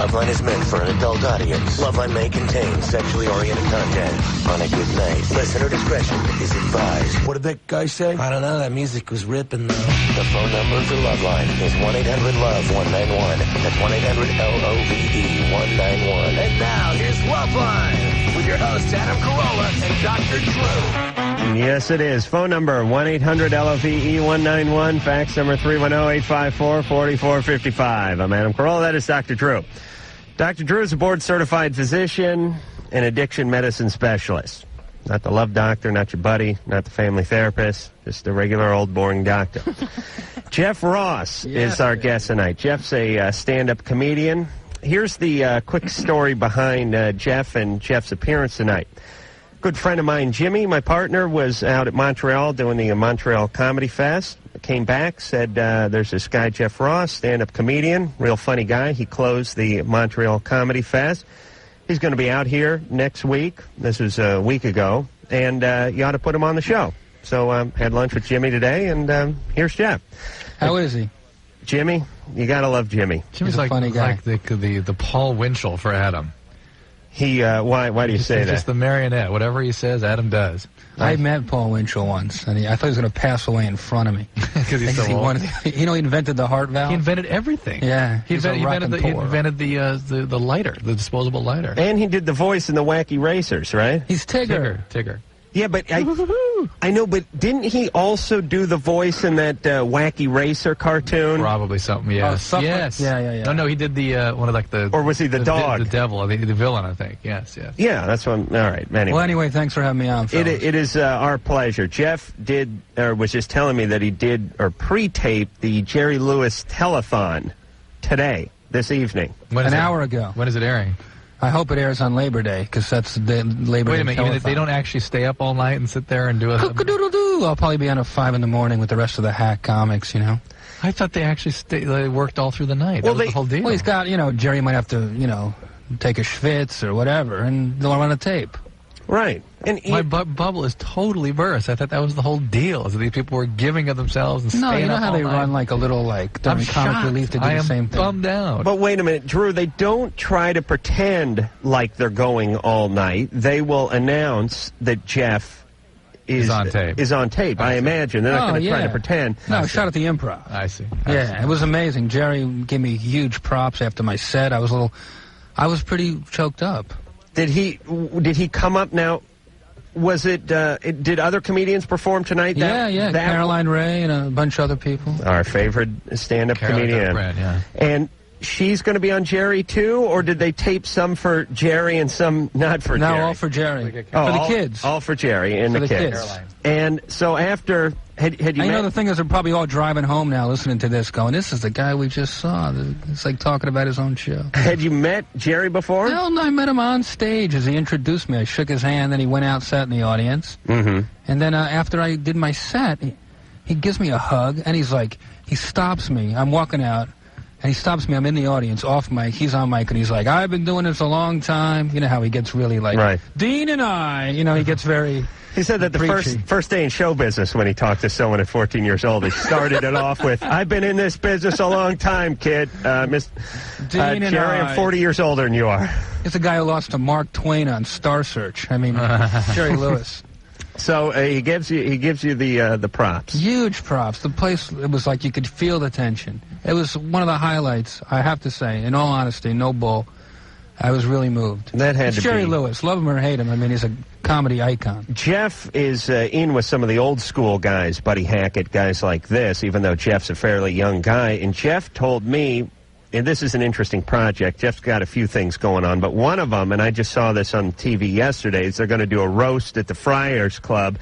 Loveline is meant for an adult audience. Loveline may contain sexually oriented content. On a good night, listener discretion is advised. What did that guy say? I don't know. That music was ripping, though. The phone number for Loveline is 1-800-LOVE-191. That's 1-800-LOVE-191. And now, here's Loveline with your hosts, Adam Carolla and Dr. Drew. Yes, it is. Phone number 1-800-LOVE-191. Fax number 310-854-4455. I'm Adam Carolla. That is Dr. Drew. Dr. Drew is a board-certified physician and addiction medicine specialist. Not the love doctor, not your buddy, not the family therapist, just a regular old boring doctor. Jeff Ross is our guest tonight. Jeff's a stand-up comedian. Here's the quick story behind Jeff and Jeff's appearance tonight. Good friend of mine, Jimmy, my partner, was out at Montreal doing the Montreal Comedy Fest. Came back, said there's this guy, Jeff Ross, stand-up comedian, real funny guy. He closed the Montreal Comedy Fest. He's going to be out here next week. This was a week ago, and you ought to put him on the show. So had lunch with Jimmy today, and here's Jeff. How is he? Jimmy, you got to love Jimmy. Jimmy's a funny guy. Like the Paul Winchell for Adam. He why do you say that? Just the marionette. Whatever he says, Adam does. I met Paul Winchell once, and I thought he was going to pass away in front of me. Because he's so old. He invented the heart valve. He invented everything. Yeah. He invented the lighter, the disposable lighter. And he did the voice in the Wacky Racers, right? He's Tigger. Yeah, but I know, but didn't he also do the voice in that Wacky Racer cartoon? Probably something, yes. Yes. Yeah. No, he did the, one of like the... Or was he the dog? The devil, the villain, I think. Yes. Yeah, that's what I'm... All right, anyway. Well, anyway, thanks for having me on, fellas. It is our pleasure. Jeff was just telling me that he did, or pre-taped the Jerry Lewis telethon today, this evening. An hour ago. When is it airing? I hope it airs on Labor Day, because that's the Labor Day. Wait a minute, even if they don't actually stay up all night and sit there and do a... Cook-a-doodle-doo! I'll probably be on at 5 in the morning with the rest of the hack comics, you know? I thought they actually they worked all through the night. Well, that was the whole deal. Well, he's got, Jerry might have to, take a schwitz or whatever, and they'll run a tape. Right. And my bubble is totally burst. I thought that was the whole deal, is that these people were giving of themselves and staying up all night. No, you know how they run like a little, during comic relief to do the same thing. I am bummed out. But wait a minute, Drew, they don't try to pretend like they're going all night. They will announce that Jeff is on tape. I imagine. They're not going to try to pretend. No, I shot at the Improv. I see. It was amazing. Jerry gave me huge props after my set. I was pretty choked up. Did he come up now? Was it, did other comedians perform tonight? Yeah. Caroline Ray and a bunch of other people. Our favorite stand-up comedian. Yeah. And she's going to be on Jerry, too? Or did they tape some for Jerry and some not for Jerry? No, all for Jerry. For the kids. All for Jerry and the kids. Caroline. And so after... Had you know, the thing is, they're probably all driving home now listening to this going, this is the guy we just saw. It's like talking about his own show. Had you met Jerry before? No, I met him on stage as he introduced me. I shook his hand, then he went out, sat in the audience. Mm-hmm. And then after I did my set, he gives me a hug, and he stops me. I'm walking out, and he stops me. I'm in the audience, off mic. He's on mic, and he's like, I've been doing this a long time. You know how he gets really like, right. Dean and I. He gets very... He said that the first day in show business when he talked to someone at 14 years old, he started it off with, I've been in this business a long time, kid. Jerry, I'm 40 years older than you are. It's a guy who lost to Mark Twain on Star Search. I mean, Jerry Lewis. So he gives you the props. Huge props. The place, it was like you could feel the tension. It was one of the highlights, I have to say, in all honesty, no bull. I was really moved. That had it's to Jerry be. Lewis. Love him or hate him. I mean, he's a comedy icon. Jeff is in with some of the old school guys, Buddy Hackett, guys like this, even though Jeff's a fairly young guy. And Jeff told me, and this is an interesting project, Jeff's got a few things going on, but one of them, and I just saw this on TV yesterday, is they're going to do a roast at the Friars Club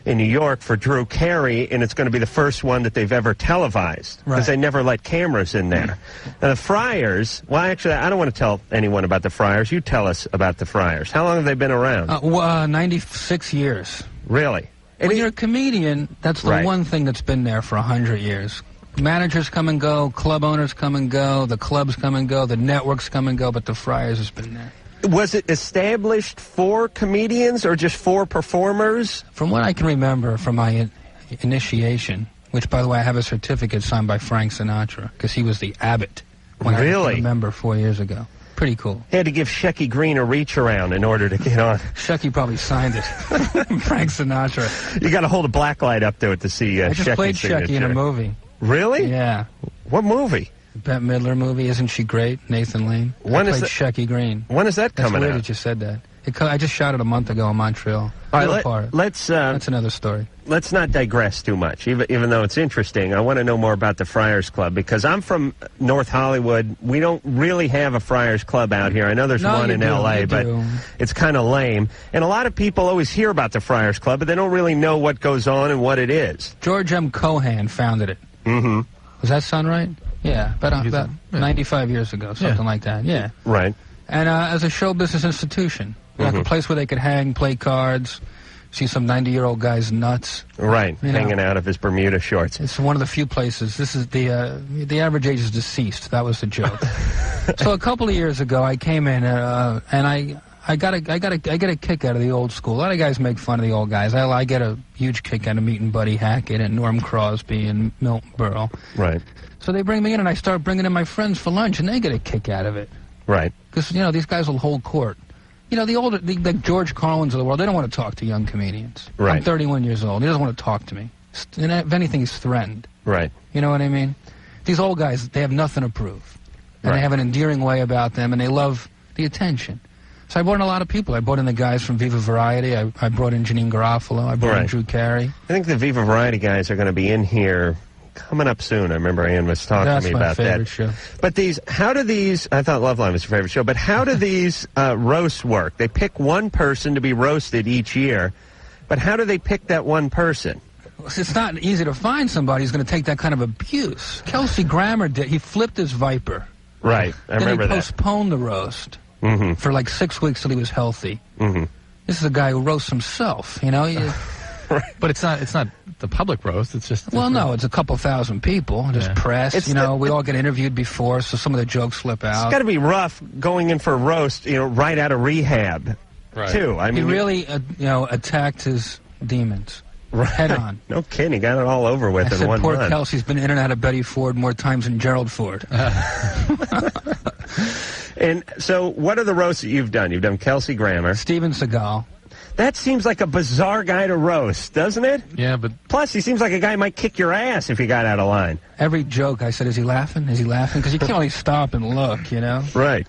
in New York for Drew Carey, and it's going to be the first one that they've ever televised, because they never let cameras in there. Now, the Friars, well, actually, I don't want to tell anyone about the Friars. You tell us about the Friars. How long have they been around? 96 years. Really? When you're a comedian, that's the one thing that's been there for 100 years. Managers come and go, club owners come and go, the clubs come and go, the networks come and go, but the Friars has been there. Was it established for comedians or just for performers? From what I can remember from my initiation, which, by the way, I have a certificate signed by Frank Sinatra, because he was the abbot when I remember 4 years ago. Pretty cool. He had to give Shecky Green a reach around in order to get on. Shecky probably signed it. Frank Sinatra. You got to hold a black light up to it to see I just Shecky's played signature. Shecky in a movie. Really? Yeah. What movie? Bette Midler movie. Isn't she great? Nathan Lane. When I is played Shecky Green. When is that coming out? That's weird that you said that. I just shot it a month ago in Montreal. All right, let's. That's another story. Let's not digress too much, even though it's interesting. I want to know more about the Friars Club, because I'm from North Hollywood. We don't really have a Friars Club out here. I know there's one in L.A., but it's kind of lame. And a lot of people always hear about the Friars Club, but they don't really know what goes on and what it is. George M. Cohan founded it. Mm-hmm. Does that sound right? Yeah, about 95 years ago, something like that. Yeah. Right. And as a show business institution. Like a place where they could hang, play cards, see some 90-year-old guy's nuts. Right, hanging out of his Bermuda shorts. It's one of the few places. This is the average age is deceased. That was the joke. So a couple of years ago, I came in and I get a kick out of the old school. A lot of guys make fun of the old guys. I get a huge kick out of meeting Buddy Hackett and Norm Crosby and Milton Berle. Right. So they bring me in, and I start bringing in my friends for lunch, and they get a kick out of it. Right. Because these guys will hold court. The George Carlins of the world, they don't want to talk to young comedians. Right. I'm 31 years old. He doesn't want to talk to me. And if anything, he's threatened. Right. You know what I mean? These old guys, they have nothing to prove. And they have an endearing way about them, and they love the attention. So I brought in a lot of people. I brought in the guys from Viva Variety. I brought in Janine Garofalo. I brought in Drew Carey. I think the Viva Variety guys are going to be in here coming up soon. I remember Ann was talking to me about that. That's my favorite show. But how do these, I thought Loveline was your favorite show, but how do these roasts work? They pick one person to be roasted each year, but how do they pick that one person? It's not easy to find somebody who's going to take that kind of abuse. Kelsey Grammer did. He flipped his Viper. Right, I remember that. Then he postponed the roast for like 6 weeks till he was healthy. Mm-hmm. This is a guy who roasts himself, Right. But it's not the public roast. It's just no, it's a couple thousand people. There's press. We all get interviewed before, so some of the jokes slip out. It's got to be rough going in for a roast, right out of rehab, too. I mean, he really, attacked his demons head on. No kidding, he got it all over with in 1 month. Poor Kelsey's been in and out of Betty Ford more times than Gerald Ford. And so, what are the roasts that you've done? You've done Kelsey Grammer, Steven Seagal. That seems like a bizarre guy to roast, doesn't it? Yeah, but... Plus, he seems like a guy who might kick your ass if he got out of line. Every joke, I said, is he laughing? Is he laughing? Because you can't really stop and look, Right.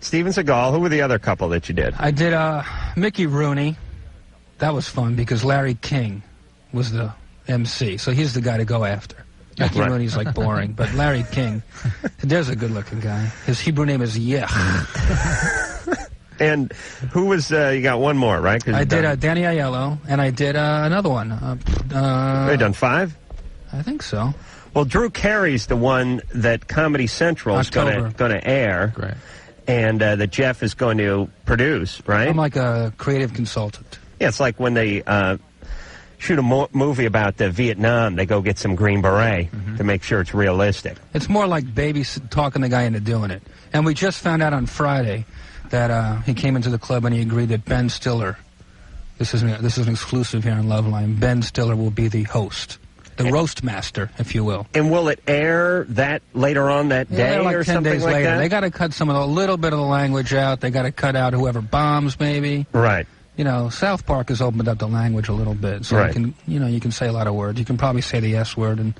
Steven Seagal, who were the other couple that you did? I did Mickey Rooney. That was fun because Larry King was the MC, so he's the guy to go after. Mickey Rooney's like boring, but Larry King, there's a good-looking guy. His Hebrew name is Yech. And who was, you got one more, right? I did Danny Aiello, and I did another one. You done 5? I think so. Well, Drew Carey's the one that Comedy Central is going to air. Right. And that Jeff is going to produce, right? I'm like a creative consultant. Yeah, it's like when they shoot a movie about Vietnam, they go get some Green Beret to make sure it's realistic. It's more like talking the guy into doing it. And we just found out on Friday that he came into the club and he agreed that Ben Stiller, this is an exclusive here on Loveline, Ben Stiller will be the host. The roast master, if you will. And will it air that later on that day like or 10 something days like later. that? They got to cut a little bit of the language out. They got to cut out whoever bombs, maybe. Right. South Park has opened up the language a little bit, so you can say a lot of words. You can probably say the S word and.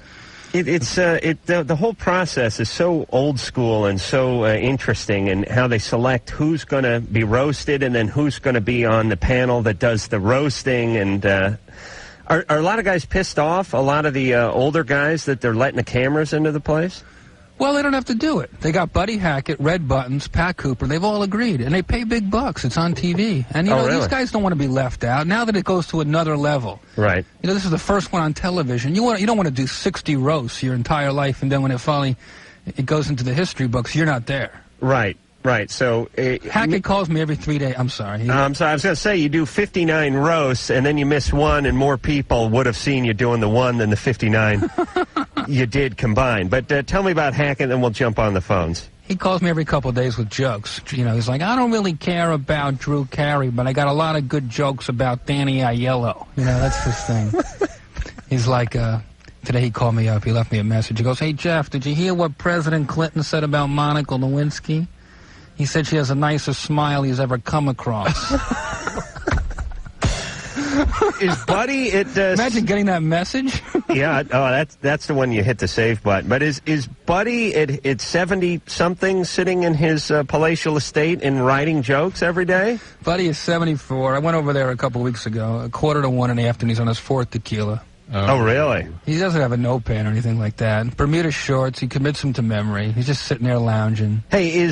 The whole process is so old school and so interesting, and how they select who's going to be roasted and then who's going to be on the panel that does the roasting. And are a lot of guys pissed off? A lot of the older guys that they're letting the cameras into the place? Well, they don't have to do it. They got Buddy Hackett, Red Buttons, Pat Cooper. They've all agreed, and they pay big bucks. It's on TV. And, these guys don't want to be left out. Now that it goes to another level. Right. This is the first one on television. You don't want to do 60 roasts your entire life, and then when it goes into the history books, you're not there. Right. Right, so... Hackett calls me every 3 days. I'm sorry. I'm sorry. I was going to say, you do 59 roasts, and then you miss one, and more people would have seen you doing the one than the 59 you did combined. But tell me about Hackett, and then we'll jump on the phones. He calls me every couple of days with jokes. He's like, I don't really care about Drew Carey, but I got a lot of good jokes about Danny Aiello. That's his thing. He's like... Today he called me up. He left me a message. He goes, hey, Jeff, did you hear what President Clinton said about Monica Lewinsky? He said she has the nicest smile he's ever come across. Is Buddy at... Imagine getting that message. Yeah, that's the one you hit the save button. But is Buddy at 70-something sitting in his palatial estate and writing jokes every day? Buddy is 74. I went over there a couple weeks ago, 1:45 in the afternoon. He's on his 4th tequila. Oh, really? He doesn't have a notepad or anything like that. Bermuda shorts. He commits them to memory. He's just sitting there lounging. Hey,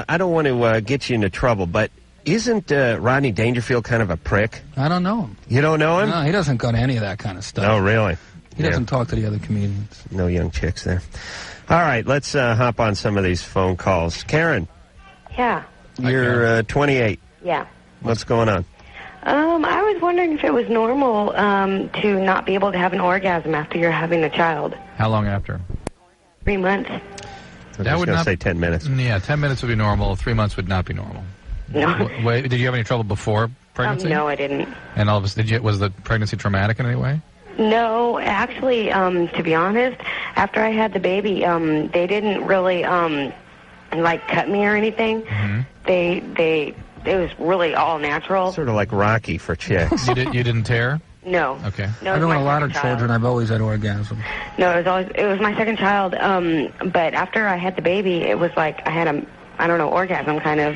I don't want to get you into trouble, but isn't Rodney Dangerfield kind of a prick? I don't know him. You don't know him? No, he doesn't go to any of that kind of stuff. Oh, really? He doesn't talk to the other comedians. No young chicks there. All right, let's hop on some of these phone calls. Karen. Yeah. You're 28. Yeah. What's going on? I was wondering if it was normal to not be able to have an orgasm after you're having a child. How long after? 3 months. I was going to say 10 minutes. Yeah, 10 minutes would be normal. 3 months would not be normal. No. Wait, did you have any trouble before pregnancy? No, I didn't. And all of a sudden, was the pregnancy traumatic in any way? No, actually, to be honest, after I had the baby, they didn't really cut me or anything. Mm-hmm. It was really all natural. Sort of like Rocky for chicks. You didn't tear? No. Okay. No, I've been with a lot of children. I've always had orgasm. No, it was my second child. But after I had the baby, it was like I had orgasm kind of.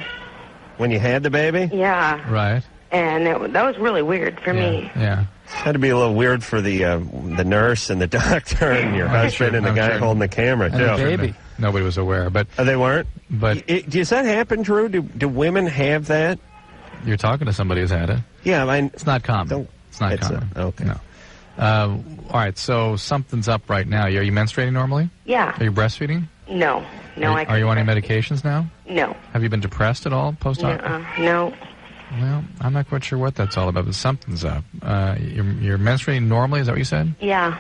When you had the baby? Yeah. Right. And that was really weird for me. Yeah. It had to be a little weird for the nurse and the doctor and your husband and the guy holding the camera, too. And the baby. Nobody was aware, but... Oh, they weren't? But... Does that happen, Drew? Do women have that? You're talking to somebody who's had it. Yeah, I mean... It's not common. It's not common. Okay. No. All right, so something's up right now. Are you menstruating normally? Yeah. Are you breastfeeding? No. Are you on any medications now? No. Have you been depressed at all post-op? No. Well, I'm not quite sure what that's all about, but something's up. You're menstruating normally, is that what you said? Yeah.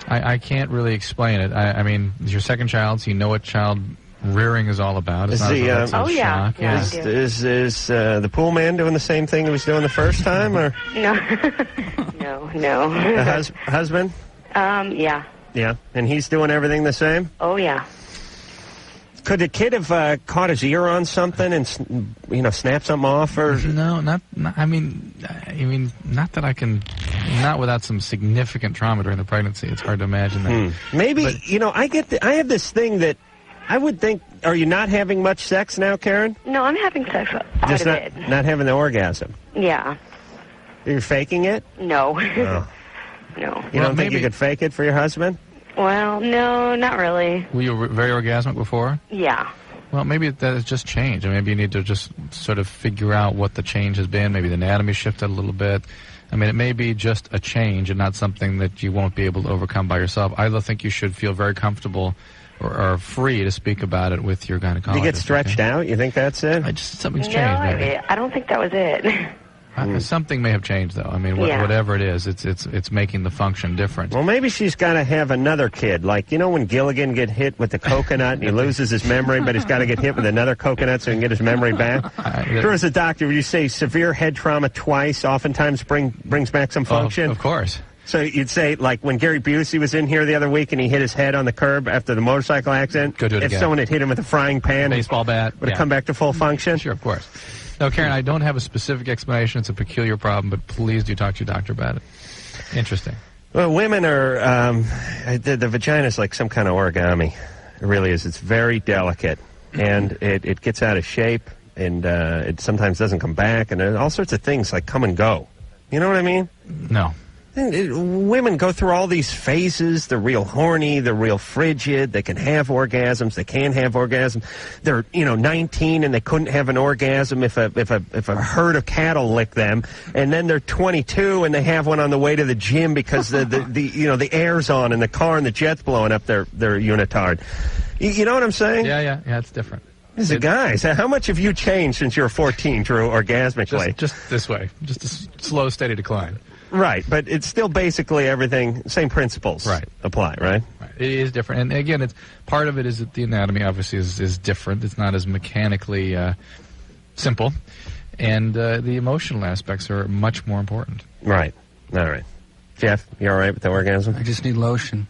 I can't really explain it. I mean, it's your second child, so you know what child rearing is all about. It's not shock. Yeah, is the pool man doing the same thing he was doing the first time, or no? No. The husband? Yeah. Yeah, and he's doing everything the same? Oh, yeah. Could the kid have caught his ear on something and snapped something off, or no? Not I mean, not that I can. Not without some significant trauma during the pregnancy. It's hard to imagine that. Maybe I have this thing that I would think. Are you not having much sex now, Karen? No, I'm having sex just not having the orgasm. Yeah. You're faking it? No. Oh. No. You don't think you could fake it for your husband? Well, no, not really. Were you very orgasmic before? Yeah. Well, maybe that has just changed. Maybe you need to just sort of figure out what the change has been. Maybe the anatomy shifted a little bit. I mean, it may be just a change and not something that you won't be able to overcome by yourself. I think you should feel very comfortable or free to speak about it with your gynecologist. You get stretched out? You think that's it? Something's changed, maybe. I don't think that was it. Something may have changed, though. I mean, whatever it is, it's making the function different. Well, maybe she's got to have another kid. Like, when Gilligan get hit with the coconut and he loses his memory, but he's got to get hit with another coconut so he can get his memory back? There was a doctor, would you say severe head trauma twice oftentimes brings back some function? Of course. So you'd say, like, when Gary Busey was in here the other week and he hit his head on the curb after the motorcycle accident, go do it if again. Someone had hit him with a frying pan, baseball bat, would it come back to full function? Sure, of course. No, Karen, I don't have a specific explanation. It's a peculiar problem, but please do talk to your doctor about it. Interesting. Well, women are, the vagina's like some kind of origami. It really is. It's very delicate, and it gets out of shape, and it sometimes doesn't come back, and all sorts of things like come and go. You know what I mean? No. Women go through all these phases. They're real horny. They're real frigid. They can have orgasms. They can't have orgasms. They're 19 and they couldn't have an orgasm if a herd of cattle licked them. And then they're 22 and they have one on the way to the gym because the air's on in the car and the jet's blowing up their unitard. You know what I'm saying? Yeah. It's different. As a guy, so how much have you changed since you were 14, Drew, orgasmically? Just this way. Just a slow, steady decline. Right, but it's still basically everything, same principles apply, right? It is different. And again, part of it is that the anatomy obviously is different. It's not as mechanically simple. And the emotional aspects are much more important. Right. All right. Jeff, you all right with the orgasm? I just need lotion.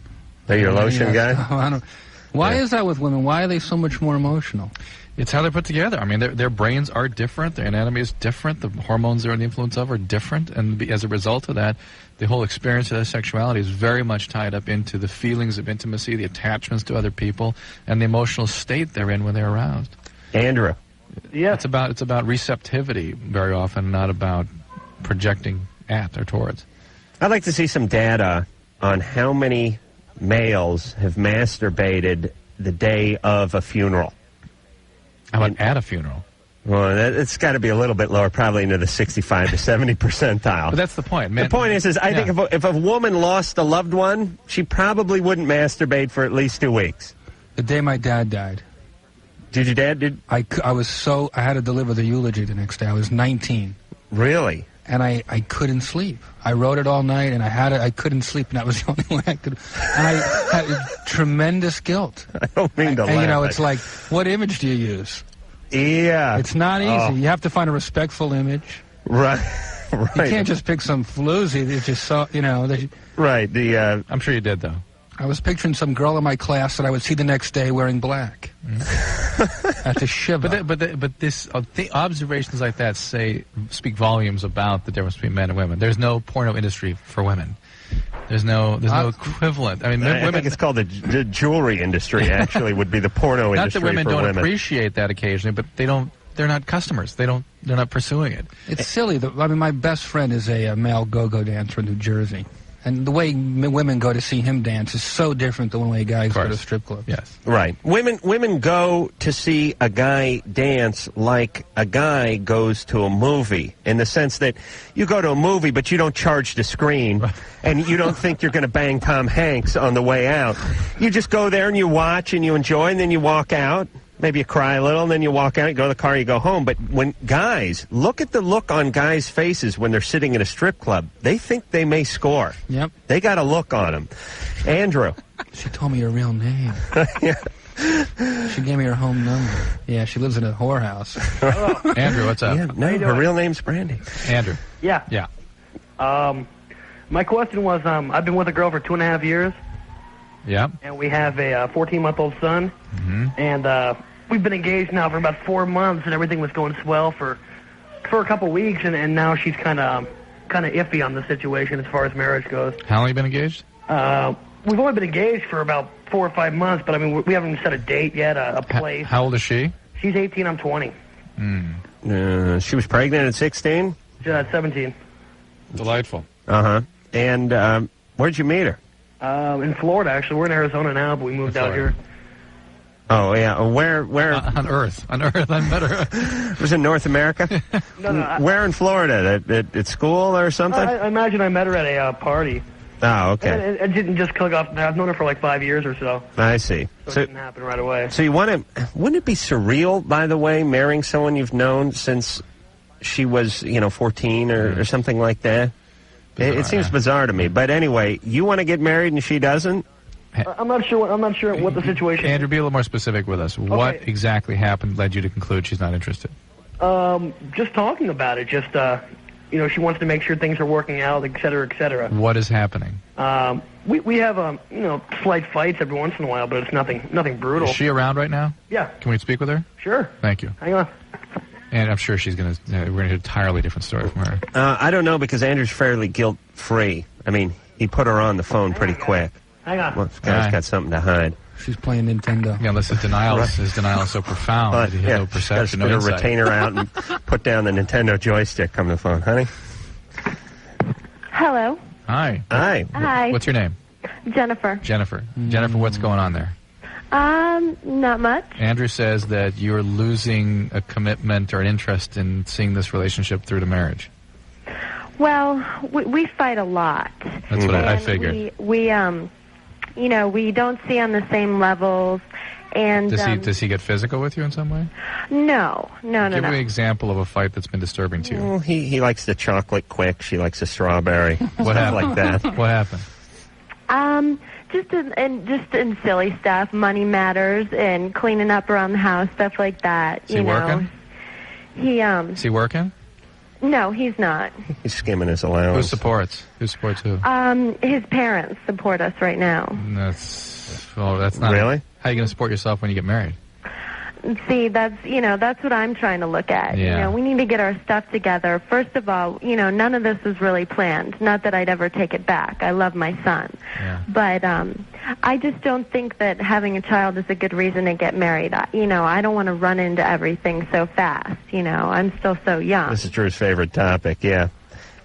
Are you a lotion guy? Why is that with women? Why are they so much more emotional? It's how they're put together. I mean, their brains are different. Their anatomy is different. The hormones they're in the influence of are different. And as a result of that, the whole experience of their sexuality is very much tied up into the feelings of intimacy, the attachments to other people, and the emotional state they're in when they're aroused. Andrew. Yeah. It's about receptivity very often, not about projecting at or towards. I'd like to see some data on how many males have masturbated the day of a funeral. How about at a funeral? Well, it's got to be a little bit lower, probably into the 65 to 70 percentile. But that's the point. The point is I think if a woman lost a loved one, she probably wouldn't masturbate for at least 2 weeks. The day my dad died. Did your dad? I had to deliver the eulogy the next day. I was 19. Really? And I couldn't sleep. I wrote it all night, and I couldn't sleep, and that was the only way I could. And I had tremendous guilt. I don't mean to laugh. And, you know, it's like, what image do you use? Yeah. It's not easy. You have to find a respectful image. Right. Right. You can't just pick some floozy that just saw, you know. Right. I'm sure you did, though. I was picturing some girl in my class that I would see the next day wearing black at the shiva. But observations like that speak volumes about the difference between men and women. There's no porno industry for women. There's no equivalent. I mean, I think it's called the jewelry industry. Actually, would be the porno industry. Not that women for don't women. appreciate that occasionally, but they don't. They're not customers. They're not pursuing it. It's silly. I mean, my best friend is a male go-go dancer in New Jersey. And the way women go to see him dance is so different than the way guys go to strip clubs. Yes. Right. Women go to see a guy dance like a guy goes to a movie, in the sense that you go to a movie, but you don't charge the screen, and you don't think you're going to bang Tom Hanks on the way out. You just go there and you watch and you enjoy, and then you walk out. Maybe you cry a little, and then you walk out, you go to the car, you go home. But when guys, look at the look on guys' faces when they're sitting in a strip club. They think they may score. Yep. They got a look on them. Andrew. She told me her real name. Yeah. She gave me her home number. Yeah, she lives in a whorehouse. Oh. Andrew, what's up? Yeah, no, her real name's Brandy. Andrew. Yeah. Yeah. My question was, I've been with a girl for 2.5 years. Yeah. And we have a 14-month-old son. Mm-hmm. And we've been engaged now for about 4 months, and everything was going swell for a couple weeks, and now she's kind of iffy on the situation as far as marriage goes. How long have you been engaged? We've only been engaged for about 4 or 5 months, but I mean we haven't set a date yet, a place. How old is she? She's 18. I'm 20. She was pregnant at 16? 17. Delightful. Uh-huh. And where'd you meet her? In Florida, actually. We're in Arizona now, but we moved out here. Oh, yeah. Where? On Earth. On Earth. I met her. Was it North America? No. Where in Florida? At school or something? I imagine I met her at a party. Oh, okay. And it didn't just click off. I've known her for like 5 years or so. I see. So it didn't happen right away. So you want to... Wouldn't it be surreal, by the way, marrying someone you've known since she was, 14 or something like that? Bizarre, it seems bizarre to me. But anyway, you want to get married and she doesn't? I'm not sure what the situation is. Andrew, be a little more specific with us. Okay. What exactly happened led you to conclude she's not interested? Just talking about it. Just, she wants to make sure things are working out, et cetera, et cetera. What is happening? We have, slight fights every once in a while, but it's nothing brutal. Is she around right now? Yeah. Can we speak with her? Sure. Thank you. Hang on. And I'm sure we're going to hear an entirely different story from her. I don't know, because Andrew's fairly guilt-free. I mean, he put her on the phone pretty quick. Hang on. Well, this guy's got something to hide. She's playing Nintendo. Yeah, unless his denial is so profound that he has no perception, no insight. Spit a retainer out and put down the Nintendo joystick. Come to the phone, honey. Hello. Hi. Hi. Hi. What's your name? Jennifer. Jennifer, what's going on there? Not much. Andrew says that you're losing a commitment or an interest in seeing this relationship through to marriage. Well, we fight a lot. That's what I figured. We don't see on the same levels. And does he get physical with you in some way? No. Give me an example of a fight that's been disturbing to you. Well, he likes the chocolate quick. She likes the strawberry. What happened? Like that. What happened? Just in silly stuff, money matters, and cleaning up around the house, stuff like that. Is he working? Is he working? No, he's not. He's skimming his allowance. Who supports? Who supports who? His parents support us right now. That's Well, that's not Really? How are you going to support yourself when you get married? See, that's what I'm trying to look at. Yeah. We need to get our stuff together. First of all, none of this was really planned. Not that I'd ever take it back. I love my son. Yeah. But I just don't think that having a child is a good reason to get married. I don't want to run into everything so fast. I'm still so young. This is Drew's favorite topic, yeah.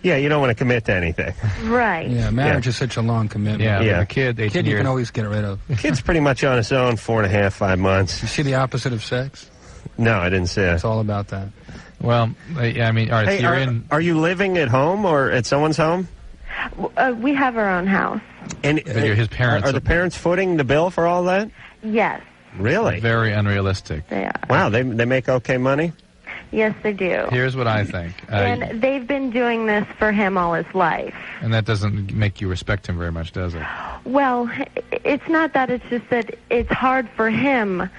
Yeah, you don't want to commit to anything. Right. Yeah, marriage is such a long commitment. Yeah, Yeah. with a kid, 18 Kid you years. can always get rid of. The kid's pretty much on his own, 4.5, 5 months. You see the opposite of sex? No, I didn't see it. It's all about that. Well, I mean, all right, Hey, so you're in... are you living at home or at someone's home? We have our own house. And But you're his parents. Are the parents footing the bill for all that? Yes, Really? Very unrealistic. they are. Wow, they make okay money? Yes, they do. Here's what I think. And they've been doing this for him all his life. And that doesn't make you respect him very much, does it? Well, it's not that. It's just that it's hard for him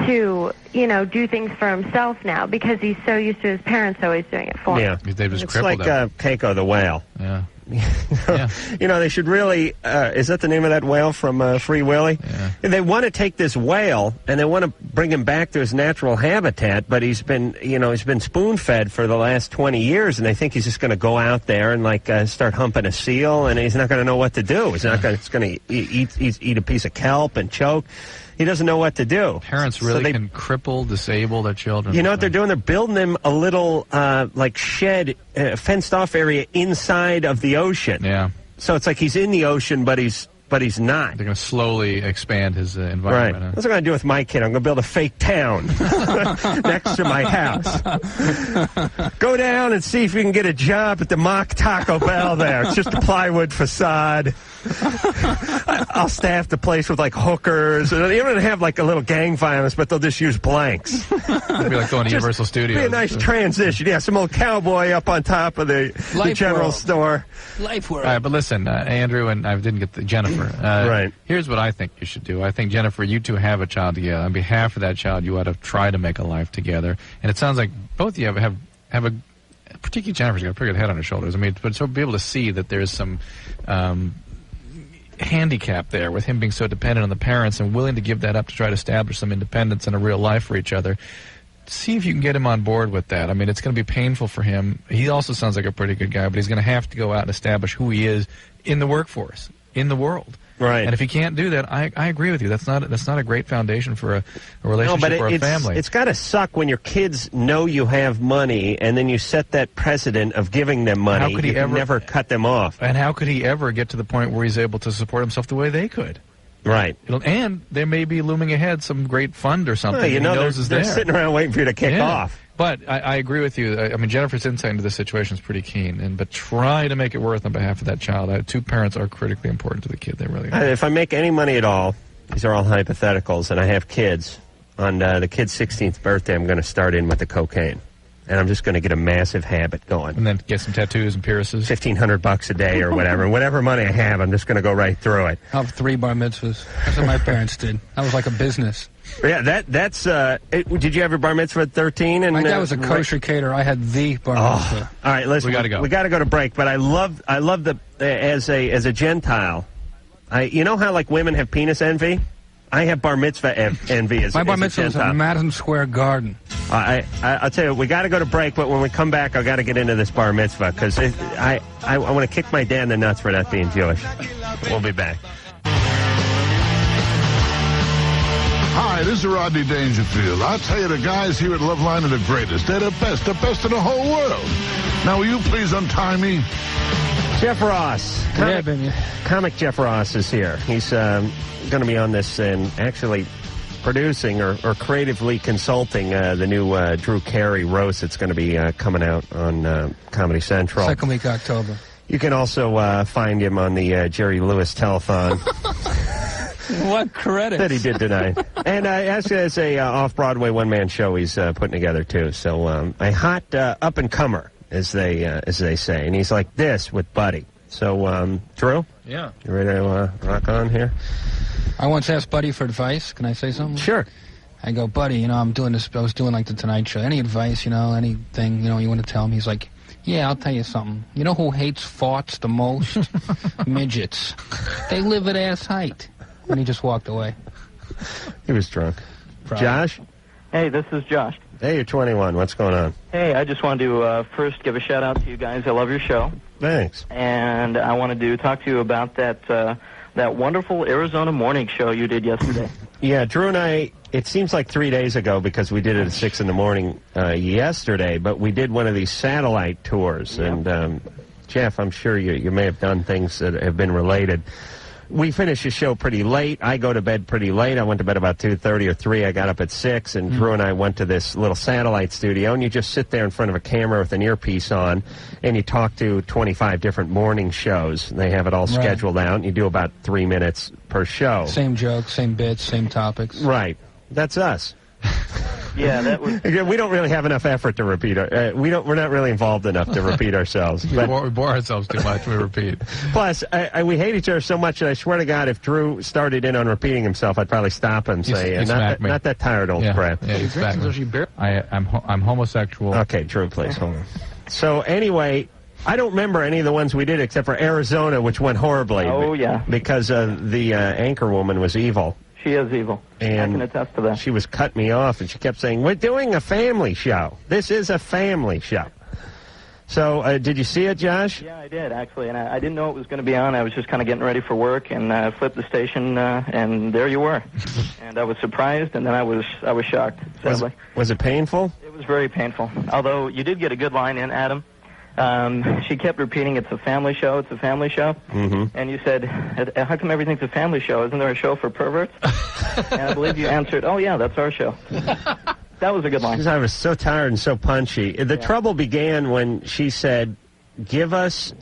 to, do things for himself now because he's so used to his parents always doing it for him. They just It's crippled like him. Keiko the whale. Yeah. They should really, is that the name of that whale from Free Willy? Yeah. They want to take this whale and they want to bring him back to his natural habitat, but he's been spoon-fed for the last 20 years, and they think he's just going to go out there and start humping a seal, and he's not going to know what to do. He's going to eat a piece of kelp and choke. He doesn't know what to do. Parents really can cripple, disable their children. You know what they're doing? They're building them a little shed, fenced-off area inside of the ocean. Yeah. So it's like he's in the ocean, but he's not. They're going to slowly expand his Right. environment. That's what I'm going to do with my kid. I'm going to build a fake town next to my house. Go down and see if you can get a job at the mock Taco Bell there. It's just a plywood facade. I'll staff the place with hookers. And they're going to have a little gang violence, but they'll just use blanks. It'll be like going to Universal Studios. Be a nice transition. Yeah, some old cowboy up on top of the general store. Life world. All right, but listen, Andrew, and I didn't get Jennifer. Right. Here's what I think you should do. I think, Jennifer, you two have a child together. On behalf of that child, you ought to try to make a life together. And it sounds like both of you have a, particularly Jennifer's got a pretty good head on her shoulders. I mean, but so be able to see that there's some handicap there with him being so dependent on the parents and willing to give that up to try to establish some independence and a real life for each other. See if you can get him on board with that. I mean, it's going to be painful for him. He also sounds like a pretty good guy, but he's going to have to go out and establish who he is in the workforce, in the world. Right. And if he can't do that, I agree with you. That's not a great foundation for a relationship or a family. It's got to suck when your kids know you have money, and then you set that precedent of giving them money. How could he you can ever never cut them off? And how could he ever get to the point where he's able to support himself the way they could? Right. And there may be looming ahead some great fund or something. Well, he knows is they're there. sitting around waiting for you to kick off. But I agree with you. I mean, Jennifer's insight into this situation is pretty keen. But try to make it worth on behalf of that child. Two parents are critically important to the kid. They really are. If I make any money at all, these are all hypotheticals, and I have kids, on the kid's 16th birthday, I'm going to start in with the cocaine. And I'm just going to get a massive habit going. And then get some tattoos and piercings. $1,500 a day or whatever. Whatever money I have, I'm just going to go right through it. I have 3 bar mitzvahs. That's what my parents did. That was like a business. Yeah, that's. Did you have your bar mitzvah at 13? And my dad was a kosher caterer. I had the bar mitzvah. All right, listen. We got to go. We got to go to break. But I love the as a Gentile. You know how women have penis envy? I have bar mitzvah envy as my bar as mitzvah a was Gentile. in Madison Square Garden. I'll tell you, we got to go to break. But when we come back, I got to get into this bar mitzvah because I want to kick my dad in the nuts for not being Jewish. We'll be back. Hi, this is Rodney Dangerfield. I'll tell you, the guys here at Loveline are the greatest. They're the best in the whole world. Now, will you please untie me? Jeff Ross. Comic Jeff Ross is here. He's going to be on this and actually producing or creatively consulting the new Drew Carey roast that's going to be coming out on Comedy Central. Second week October. You can also find him on the Jerry Lewis telethon. What credit that he did tonight. And actually, it's a off-Broadway one-man show he's putting together, too. So a hot up-and-comer, as they say. And he's like this with Buddy. So, Drew? Yeah. You ready to rock on here? I once asked Buddy for advice. Can I say something? Sure. I go, Buddy, I'm doing this. I was doing the Tonight Show. Any advice, anything, you want to tell me? He's like, yeah, I'll tell you something. You know who hates farts the most? Midgets. They live at ass height. and he just walked away. He was drunk. Probably. Josh? Hey, this is Josh. Hey, you're 21. What's going on? Hey, I just wanted to first give a shout-out to you guys. I love your show. Thanks. And I wanted to talk to you about that wonderful Arizona morning show you did yesterday. Yeah, Drew and I, it seems like 3 days ago because we did it at 6 in the morning yesterday, but we did one of these satellite tours. Yep. And, Jeff, I'm sure you may have done things that have been related. We finished the show pretty late. I go to bed pretty late. I went to bed about 2:30 or 3. I got up at 6, and Drew and I went to this little satellite studio, and you just sit there in front of a camera with an earpiece on, and you talk to 25 different morning shows. They have it all scheduled out, and you do about 3 minutes per show. Same jokes, same bits, same topics. Right. That's us. Yeah, that was... We don't really have enough effort to repeat. We're not really involved enough to repeat ourselves. We bore ourselves too much. We repeat. Plus, we hate each other so much that I swear to God, if Drew started in on repeating himself, I'd probably stop him and say, not that tired old crap. Yeah, exactly. I'm homosexual. Okay, Drew, please, hold on. So anyway, I don't remember any of the ones we did except for Arizona, which went horribly. Oh, yeah. Because the anchor woman was evil. She is evil. And I can attest to that. She was cutting me off, and she kept saying, "We're doing a family show. This is a family show." So, did you see it, Josh? Yeah, I did, actually, and I didn't know it was going to be on. I was just kind of getting ready for work, and I flipped the station, and there you were. And I was surprised, and then I was shocked, sadly. Was it painful? It was very painful, although you did get a good line in, Adam. She kept repeating, "It's a family show, it's a family show." Mm-hmm. And you said, "How come everything's a family show? Isn't there a show for perverts?" And I believe you answered, "Oh, yeah, that's our show." That was a good line. Because I was so tired and so punchy. The trouble began when she said, "Give us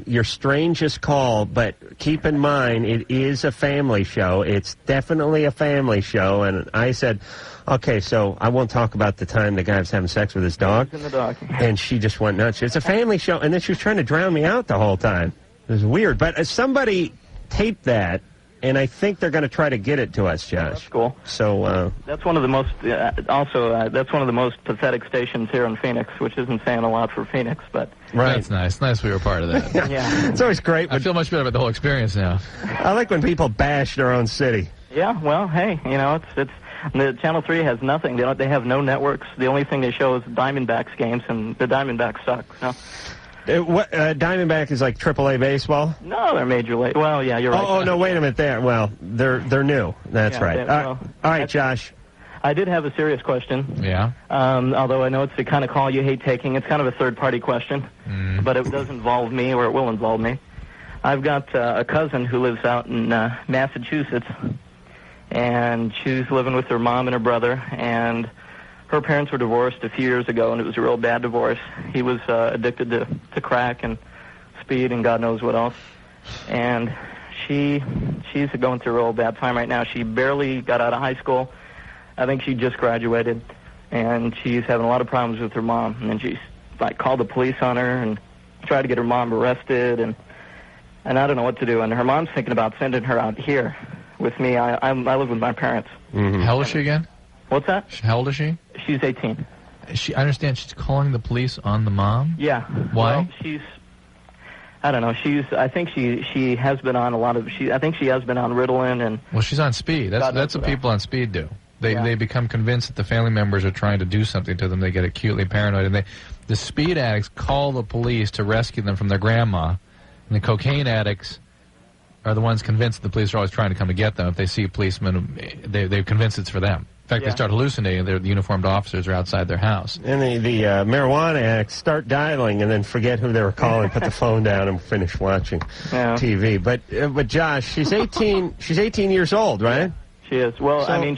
your strangest call, but keep in mind it is a family show. It's definitely a family show." And I said, "Okay, so I won't talk about the time the guy was having sex with his dog." And the dog. And she just went nuts. It's a family show. And then she was trying to drown me out the whole time. It was weird. But somebody taped that, and I think they're going to try to get it to us, Josh. That's cool. So that's one of the most, that's one of the most pathetic stations here in Phoenix, which isn't saying a lot for Phoenix, but... Right. That's nice. Nice we were part of that. Yeah. It's always great. I feel much better about the whole experience now. I like when people bash their own city. Yeah, well, hey, you know, it's the Channel 3 has nothing. They have no networks. The only thing they show is Diamondbacks games, and the Diamondbacks suck. No? Diamondback is like AAA baseball? No, they're Major League. Well, yeah, you're right. Oh, no, wait a minute. They're new. That's right. Well, all right, Josh. I did have a serious question. Yeah. Although I know it's the kind of call you hate taking. It's kind of a third-party question, but it does involve me, or it will involve me. I've got a cousin who lives out in Massachusetts, and she's living with her mom and her brother, and her parents were divorced a few years ago, and it was a real bad divorce. He was addicted to crack and speed and God knows what else. And she's going through a real bad time right now. She barely got out of high school. I think she just graduated, and she's having a lot of problems with her mom. And then she's called the police on her and tried to get her mom arrested, and I don't know what to do. And her mom's thinking about sending her out here with me. I live with my parents. Mm-hmm. How old is she again? What's that? How old is she? She's 18. I understand she's calling the police on the mom? Yeah. Why? Well, I don't know. I think she has been on I think she has been on Ritalin and... Well, she's on speed. That's what people on speed do. They become convinced that the family members are trying to do something to them. They get acutely paranoid. And the speed addicts call the police to rescue them from their grandma. And the cocaine addicts are the ones convinced that the police are always trying to come to get them. If they see a policeman, they're convinced it's for them. In fact, they start hallucinating. The uniformed officers are outside their house. And the marijuana addicts start dialing and then forget who they were calling, put the phone down, and finish watching TV. But Josh, she's 18. She's 18 years old, right? She is. Well, I mean,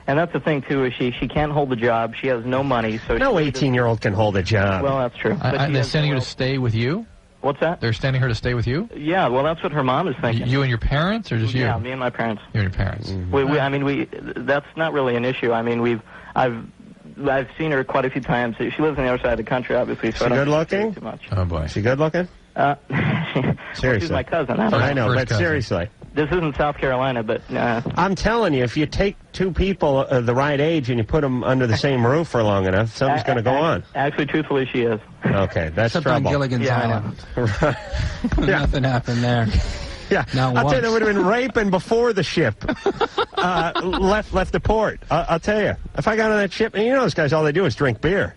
and that's the thing too. Is she can't hold a job. She has no money. So no 18-year-old can hold a job. Well, that's true. They're sending her to stay with you? What's that? They're sending her to stay with you? Yeah, well, that's what her mom is thinking. You and your parents, or just you? Yeah, me and my parents. You and your parents. Mm-hmm. That's not really an issue. I mean, I've seen her quite a few times. She lives on the other side of the country, obviously. So she good looking? Too much. Oh boy, she good looking? Seriously, well, she's my cousin. I know, but seriously. This isn't South Carolina, but... I'm telling you, if you take two people the right age and you put them under the same roof for long enough, something's going to go on. Actually, truthfully, she is. Okay, that's Except trouble. on Gilligan's Island. Nothing happened there. Yeah, Not I'll once. tell you, there would have been raping before the ship left the port. I'll tell you, if I got on that ship, and you know those guys, all they do is drink beer.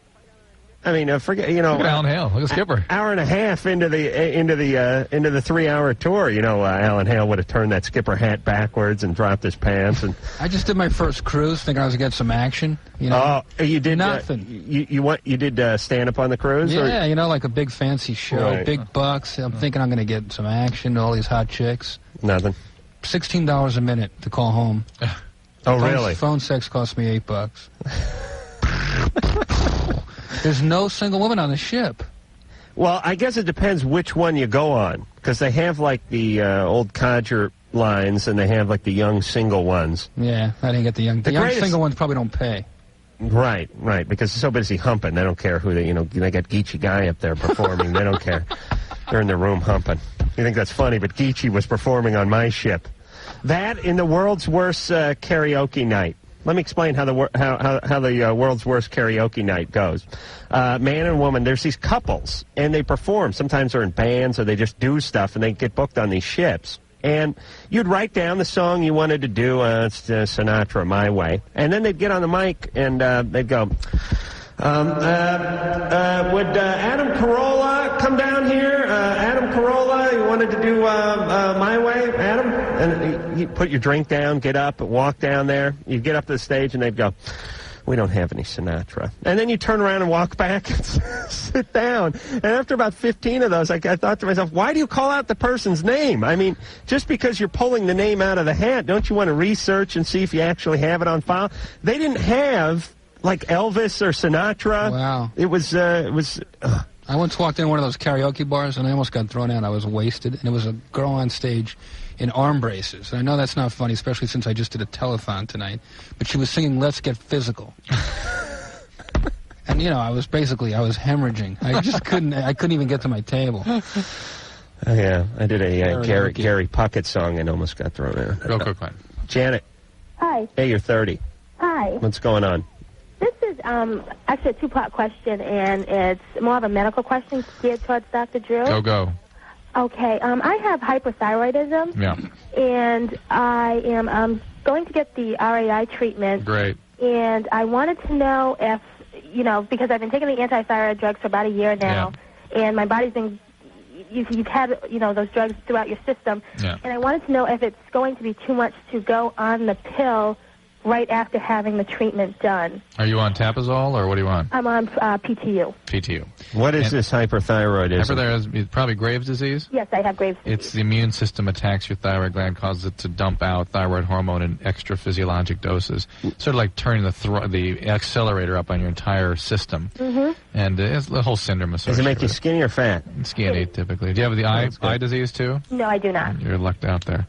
I mean, forget, you know. Look at Alan Hale. Look at Skipper. Hour and a half into the 3-hour tour, you know, Alan Hale would have turned that skipper hat backwards and dropped his pants. And I just did my first cruise, thinking I was going to get some action. You know? Oh, you did nothing. You did stand up on the cruise? Yeah, or? you know, like a big fancy show, Right. big bucks. I'm thinking I'm going to get some action, all these hot chicks. Nothing. $16 a minute to call home. Oh, really? Phone sex cost me $8. There's no single woman on the ship. Well, I guess it depends which one you go on, because they have like the old codger lines and they have like the young single ones. Yeah, I didn't get the young. The young single ones probably don't pay. Right, because they're so busy humping, they don't care who they, you know, they got Geechee Guy up there performing. They don't care. They're in their room humping. You think that's funny, but Geechee was performing on my ship. That in the world's worst karaoke night. Let me explain how the world's worst karaoke night goes. Man and woman, there's these couples, and they perform. Sometimes they're in bands, or they just do stuff, and they get booked on these ships. And you'd write down the song you wanted to do, it's Sinatra, My Way. And then they'd get on the mic, and they'd go, would Adam Carolla come down here? Adam Carolla, you wanted to do My Way, Adam? And you put your drink down, get up, walk down there. You get up to the stage, and they'd go, we don't have any Sinatra. And then you turn around and walk back and sit down. And after about 15 of those, I thought to myself, why do you call out the person's name? I mean, just because you're pulling the name out of the hat, don't you want to research and see if you actually have it on file? They didn't have like Elvis or Sinatra. Wow. It was. I once walked in one of those karaoke bars, and I almost got thrown out. I was wasted, and it was a girl on stage in arm braces. And I know that's not funny, especially since I just did a telethon tonight. But she was singing "Let's Get Physical." And, you know, I was hemorrhaging. I just couldn't even get to my table. Yeah, I did a Gary Puckett song and almost got thrown out. Go quick one. Janet. Hi. Hey, you're 30. Hi. What's going on? This is actually a two-part question, and it's more of a medical question geared towards Dr. Drew. Go. Okay. I have hyperthyroidism. Yeah. And I am going to get the RAI treatment. Great. And I wanted to know if, you know, because I've been taking the anti-thyroid drugs for about a year now, and my body's been, you've had, you know, those drugs throughout your system. Yeah. And I wanted to know if it's going to be too much to go on the pill right after having the treatment done. Are you on Tapazole, or what do you want? I'm on PTU. PTU. What is this hyperthyroidism? Hyperthyroidism is probably Graves' disease. Yes, I have Graves' disease. It's the immune system attacks your thyroid gland, causes it to dump out thyroid hormone in extra physiologic doses. Sort of like turning the accelerator up on your entire system. Mm-hmm. And it's the whole syndrome associated. Does it make you skinny or fat? Skinny, typically. Do you have the eye disease, too? No, I do not. You're lucked out there.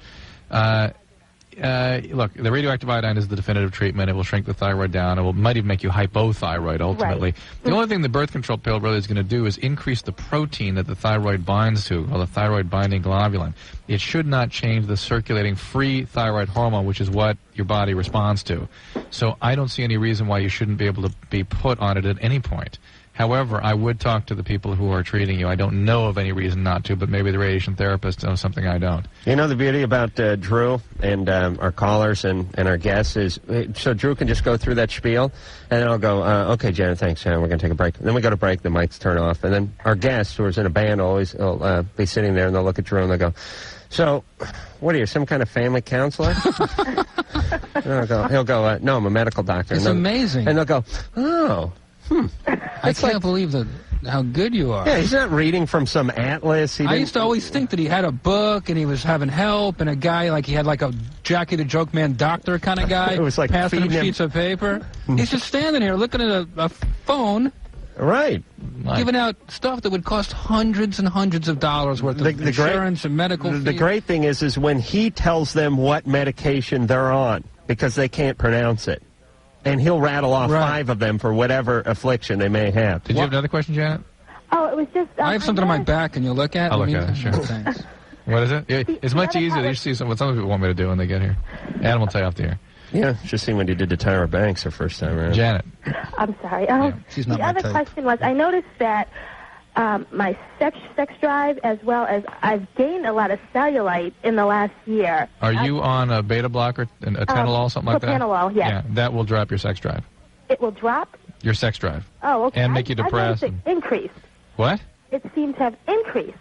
Look, the radioactive iodine is the definitive treatment. It will shrink the thyroid down. It might even make you hypothyroid, ultimately. Right. The only thing the birth control pill really is going to do is increase the protein that the thyroid binds to, or the thyroid binding globulin. It should not change the circulating free thyroid hormone, which is what your body responds to. So I don't see any reason why you shouldn't be able to be put on it at any point. However, I would talk to the people who are treating you. I don't know of any reason not to, but maybe the radiation therapist knows something I don't. You know, the beauty about Drew and our callers and our guests is, so Drew can just go through that spiel, and then I'll go, okay, Janet, thanks, we're going to take a break. And then we go to break, the mics turn off, and then our guest, who is in a band, will be sitting there, and they'll look at Drew, and they'll go, so, what are you, some kind of family counselor? He'll go, no, I'm a medical doctor. It's amazing. And they'll go, oh, I can't believe how good you are. Yeah, he's not reading from some atlas. I used to always think that he had a book and he was having help, and a guy like he had like a Jackie the Joke Man doctor kind of guy. It was like passing him sheets of paper. He's just standing here looking at a phone. Right. Giving out stuff that would cost hundreds and hundreds of dollars worth of insurance and medical fees. The great thing is when he tells them what medication they're on, because they can't pronounce it. And he'll rattle off 5 of them for whatever affliction they may have. Did you have another question, Janet? Oh, it was just... I have something on my back. Can you look at it? I'll look at it, sure. Thanks. What is it? It's much easier. You see what some people want me to do when they get here. Adam will tell you off the air. Yeah, just see when you did the Tyra Banks the first time around. Janet. I'm sorry. She's not the other question was, I noticed that my sex drive, as well as I've gained a lot of cellulite in the last year. Are you on a beta blocker, a atenolol, something like that? Propranolol, yes. Yeah, that will drop your sex drive. It will drop? Your sex drive. Oh, okay. And make you depressed. I noticed it increased. What? It seems to have increased.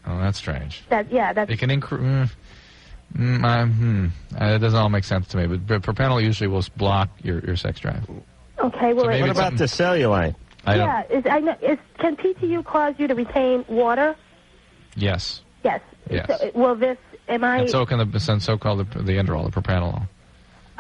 Oh, that's strange. That's It can increase. It doesn't all make sense to me, but propranolol usually will block your sex drive. Okay, well, what about the cellulite? Can PTU cause you to retain water? Yes. Yes. Yes. So, will this? Am I? And so can the so-called the Enderol, the propranolol.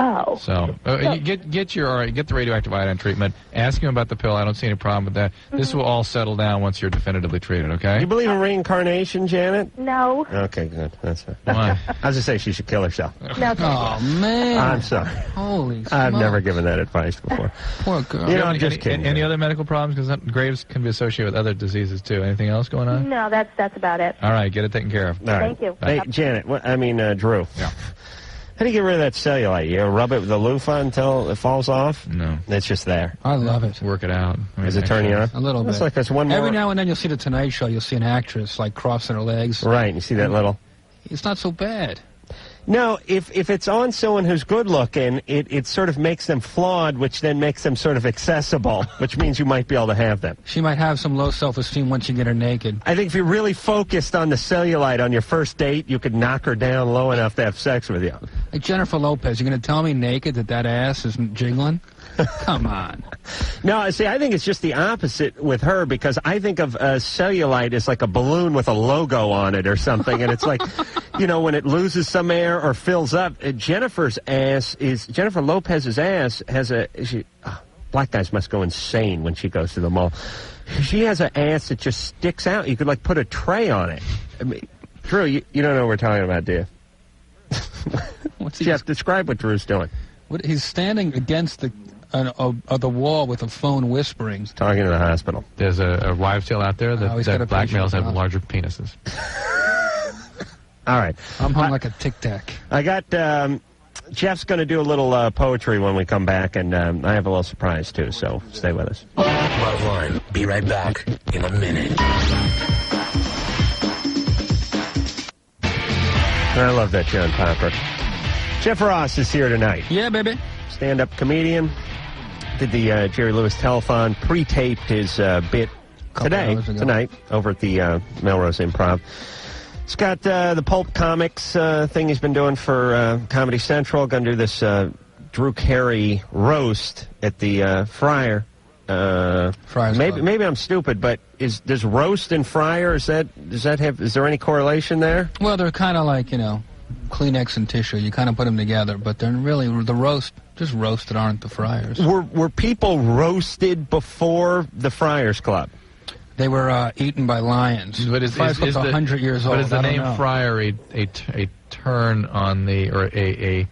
Oh. So get the radioactive iodine treatment. Ask him about the pill. I don't see any problem with that. This will all settle down once you're definitively treated. Okay. You believe in reincarnation, Janet? No. Okay, good. That's it. Why? I was just saying she should kill herself. No. Oh man. I'm sorry. Holy I've smokes. never given that advice before. Poor girl. You know, I'm just kidding. Any other medical problems? Because Graves can be associated with other diseases too. Anything else going on? No, that's about it. All right, get it taken care of. All right. Thank you. Hey, Janet. Drew. Yeah. How do you get rid of that cellulite? You rub it with a loofah until it falls off? No. It's just there. I love it. Work it out. Is it turning you on? A little bit. It's like there's one more. Every now and then you'll see the Tonight Show. You'll see an actress like crossing her legs. Right. You see that little. It's not so bad. No, if it's on someone who's good looking, it sort of makes them flawed, which then makes them sort of accessible, which means you might be able to have them. She might have some low self-esteem once you get her naked. I think if you're really focused on the cellulite on your first date, you could knock her down low enough to have sex with you. Like Jennifer Lopez, you're going to tell me naked that ass isn't jiggling? Come on. No, see, I think it's just the opposite with her, because I think of cellulite as like a balloon with a logo on it or something, and it's like, when it loses some air or fills up. Jennifer Lopez's ass has black guys must go insane when she goes to the mall. She has an ass that just sticks out. You could put a tray on it. I mean, Drew, you don't know what we're talking about, do you? Jeff, describe what Drew's doing. He's standing against the wall with a phone whispering. He's talking to the hospital. There's a wives' tale out there that black males have larger penises. All right. I'm hung like a tic-tac. I got, Jeff's going to do a little poetry when we come back, and I have a little surprise, too, so stay with us. Loveline. Be right back in a minute. I love that John Popper. Jeff Ross is here tonight. Yeah, baby. Stand-up comedian. Did the Jerry Lewis telethon. Pre-taped his bit tonight, over at the Melrose Improv. It's got the Pulp Comics thing he's been doing for Comedy Central. Going to do this Drew Carey roast at the Friar. Maybe I'm stupid, but does roast and Friar, is there any correlation there? Well, they're kind of like, Kleenex and tissue. You kind of put them together, but they're really the just roasted aren't the Friars. Were people roasted before the Friars Club? They were eaten by lions. But is 100 years old. But is the name Friar a turn on the or a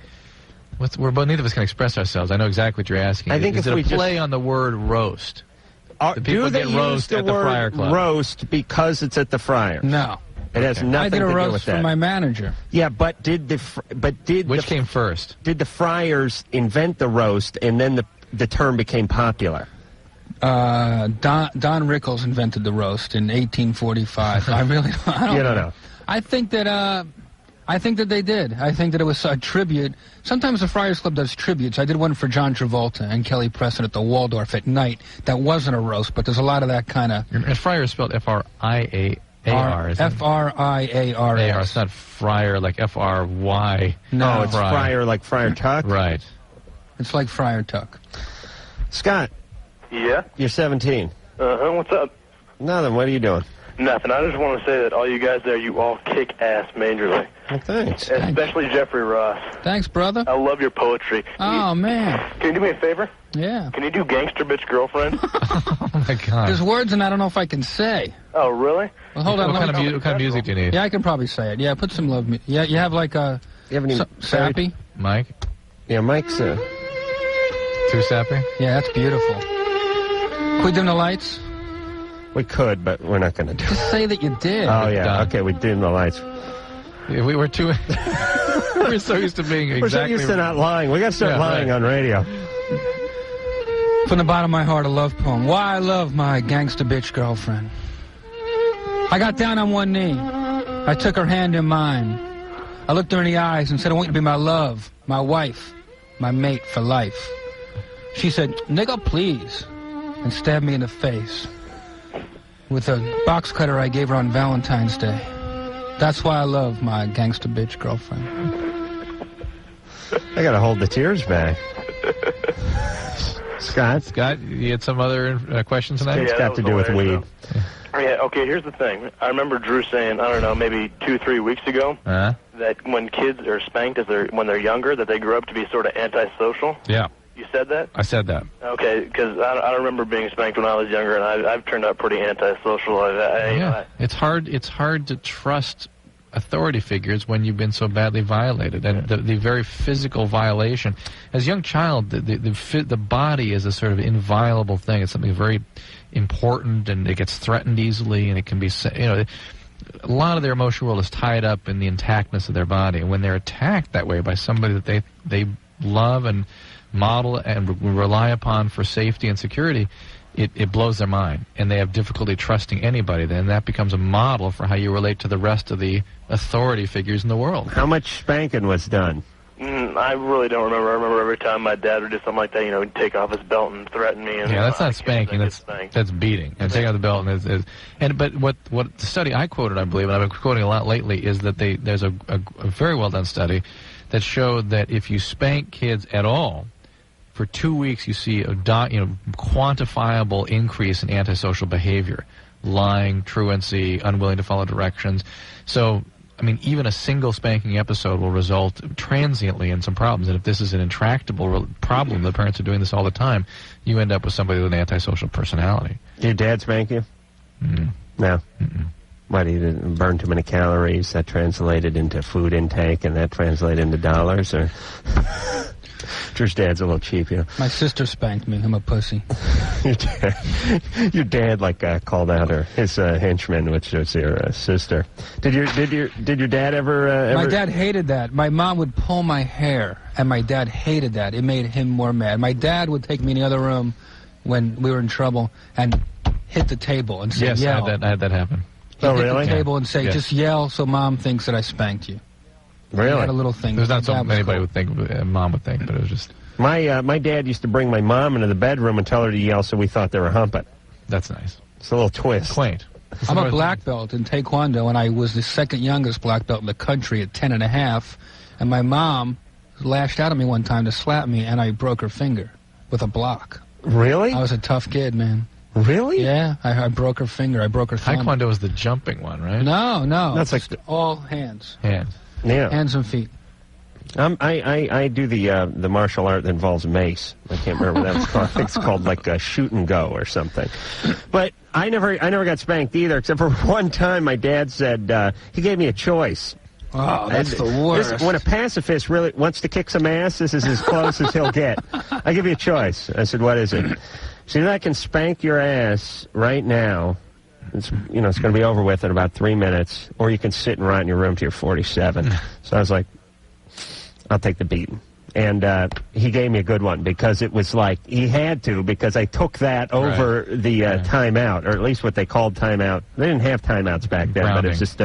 neither of us can express ourselves. I know exactly what you're asking. I think is it a play on the word roast? Do they use the word roast because it's at the Friars? No. It has nothing to do with that. I did a roast for my manager. Yeah, but which came first? Did the Friars invent the roast, and then the term became popular? Don Rickles invented the roast in 1845. I don't know. I think that they did. I think that it was a tribute. Sometimes the Friars Club does tributes. I did one for John Travolta and Kelly Preston at the Waldorf at night. That wasn't a roast, but there's a lot of that kind of. And Friar is spelled F-R-I-A-R. F-R-I-A-R. It's not Friar like F-R-Y. No, it's Friar like Friar Tuck. Right. It's like Friar Tuck. Scott. Yeah? You're 17. Uh-huh. What's up? Nothing. What are you doing? Nothing. I just want to say that all you guys there, you all kick ass majorly. Well, thanks. Especially Jeffrey Ross. Thanks, brother. I love your poetry. Oh, man. Can you do me a favor? Yeah. Can you do Gangster Bitch Girlfriend? Oh, my God. There's words and I don't know if I can say. Oh, really? Well, hold on. What kind of music do you need? Yeah, I can probably say it. Yeah, put some love music. Yeah, you have like a... You have any... Sappy? Mike? Yeah, Mike's... Too sappy? Yeah, that's beautiful. Can we dim the lights? We could, but we're not going to do it. Just say that you did. Oh, yeah. Okay, we dim the lights. Yeah, we were too... We're so used to being exactly... We're so used to not lying. We got to start lying on radio. From the bottom of my heart, a love poem. Why I love my gangster bitch girlfriend. I got down on one knee. I took her hand in mine. I looked her in the eyes and said, I want you to be my love, my wife, my mate for life. She said, nigga, please, and stabbed me in the face with a box cutter I gave her on Valentine's Day. That's why I love my gangster bitch girlfriend. I gotta hold the tears back. Scott, you had some other questions tonight? It's got to do with weed. Yeah, okay, here's the thing. I remember Drew saying, I don't know, maybe 2-3 weeks ago, that when kids are spanked when they're younger, that they grow up to be sort of antisocial. Yeah. You said that? I said that. Okay, because I remember being spanked when I was younger, and I've turned out pretty antisocial. It's hard to trust authority figures when you've been so badly violated, and the very physical violation. As a young child, the body is a sort of inviolable thing. It's something very important, and it gets threatened easily, and it can be, a lot of their emotional world is tied up in the intactness of their body. And when they're attacked that way by somebody that they love and model and rely upon for safety and security, it blows their mind, and they have difficulty trusting anybody. Then that becomes a model for how you relate to the rest of the authority figures in the world. How much spanking was done? I really don't remember. I remember every time my dad would do something like that, he'd take off his belt and threaten me. And, that's not spanking. That's beating. And taking off the belt but what the study I quoted, I believe, and I've been quoting a lot lately, is that there's a very well done study that showed that if you spank kids at all, for 2 weeks, you see a quantifiable increase in antisocial behavior, lying, truancy, unwilling to follow directions. So, even a single spanking episode will result transiently in some problems. And if this is an intractable problem, the parents are doing this all the time, you end up with somebody with an antisocial personality. Did your dad spank you? No. Why, he didn't burn too many calories? That translated into food intake, and that translated into dollars, or... Drew's dad's a little cheap, My sister spanked me. I'm a pussy. Your dad called out his henchman, which was your sister. Did your dad ever? My dad hated that. My mom would pull my hair, and my dad hated that. It made him more mad. My dad would take me in the other room when we were in trouble and hit the table and say, "Yes, yell." I had that happen. He'd hit the table and say, "Just yell, so mom thinks that I spanked you." Really? He had a little thing. There's not something anybody would think, mom would think, but it was just... My dad used to bring my mom into the bedroom and tell her to yell, so we thought they were humping. That's nice. It's a little twist. Quaint. I'm a black belt in Taekwondo, and I was the second youngest black belt in the country at 10 and a half, and my mom lashed out at me one time to slap me, and I broke her finger with a block. Really? I was a tough kid, man. Really? Yeah, I broke her finger. I broke her thumb. Taekwondo is the jumping one, right? No. That's like all hands. Hands. Yeah. Hands and feet. I do the martial art that involves mace. I can't remember what that's called. I think it's called a shoot and go or something. But I never got spanked either, except for one time my dad said he gave me a choice. Oh, that's the worst. When a pacifist really wants to kick some ass, this is as close as he'll get. I give you a choice. I said, what is it? So I can spank your ass right now. It's going to be over with in about 3 minutes, or you can sit and rot in your room till you're 47. So I was like, I'll take the beating. And he gave me a good one because it was like he had to, because I took that over the timeout, or at least what they called timeout. They didn't have timeouts back then, but it was just...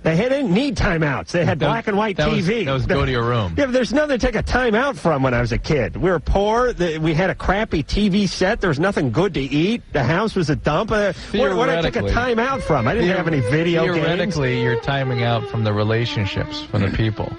They didn't need timeouts. They had black and white TV. That was go to your room. Yeah, but there's nothing to take a timeout from when I was a kid. We were poor. We had a crappy TV set. There was nothing good to eat. The house was a dump. What did I take a timeout from? I didn't have any video games. Theoretically, you're timing out from the relationships, from the people.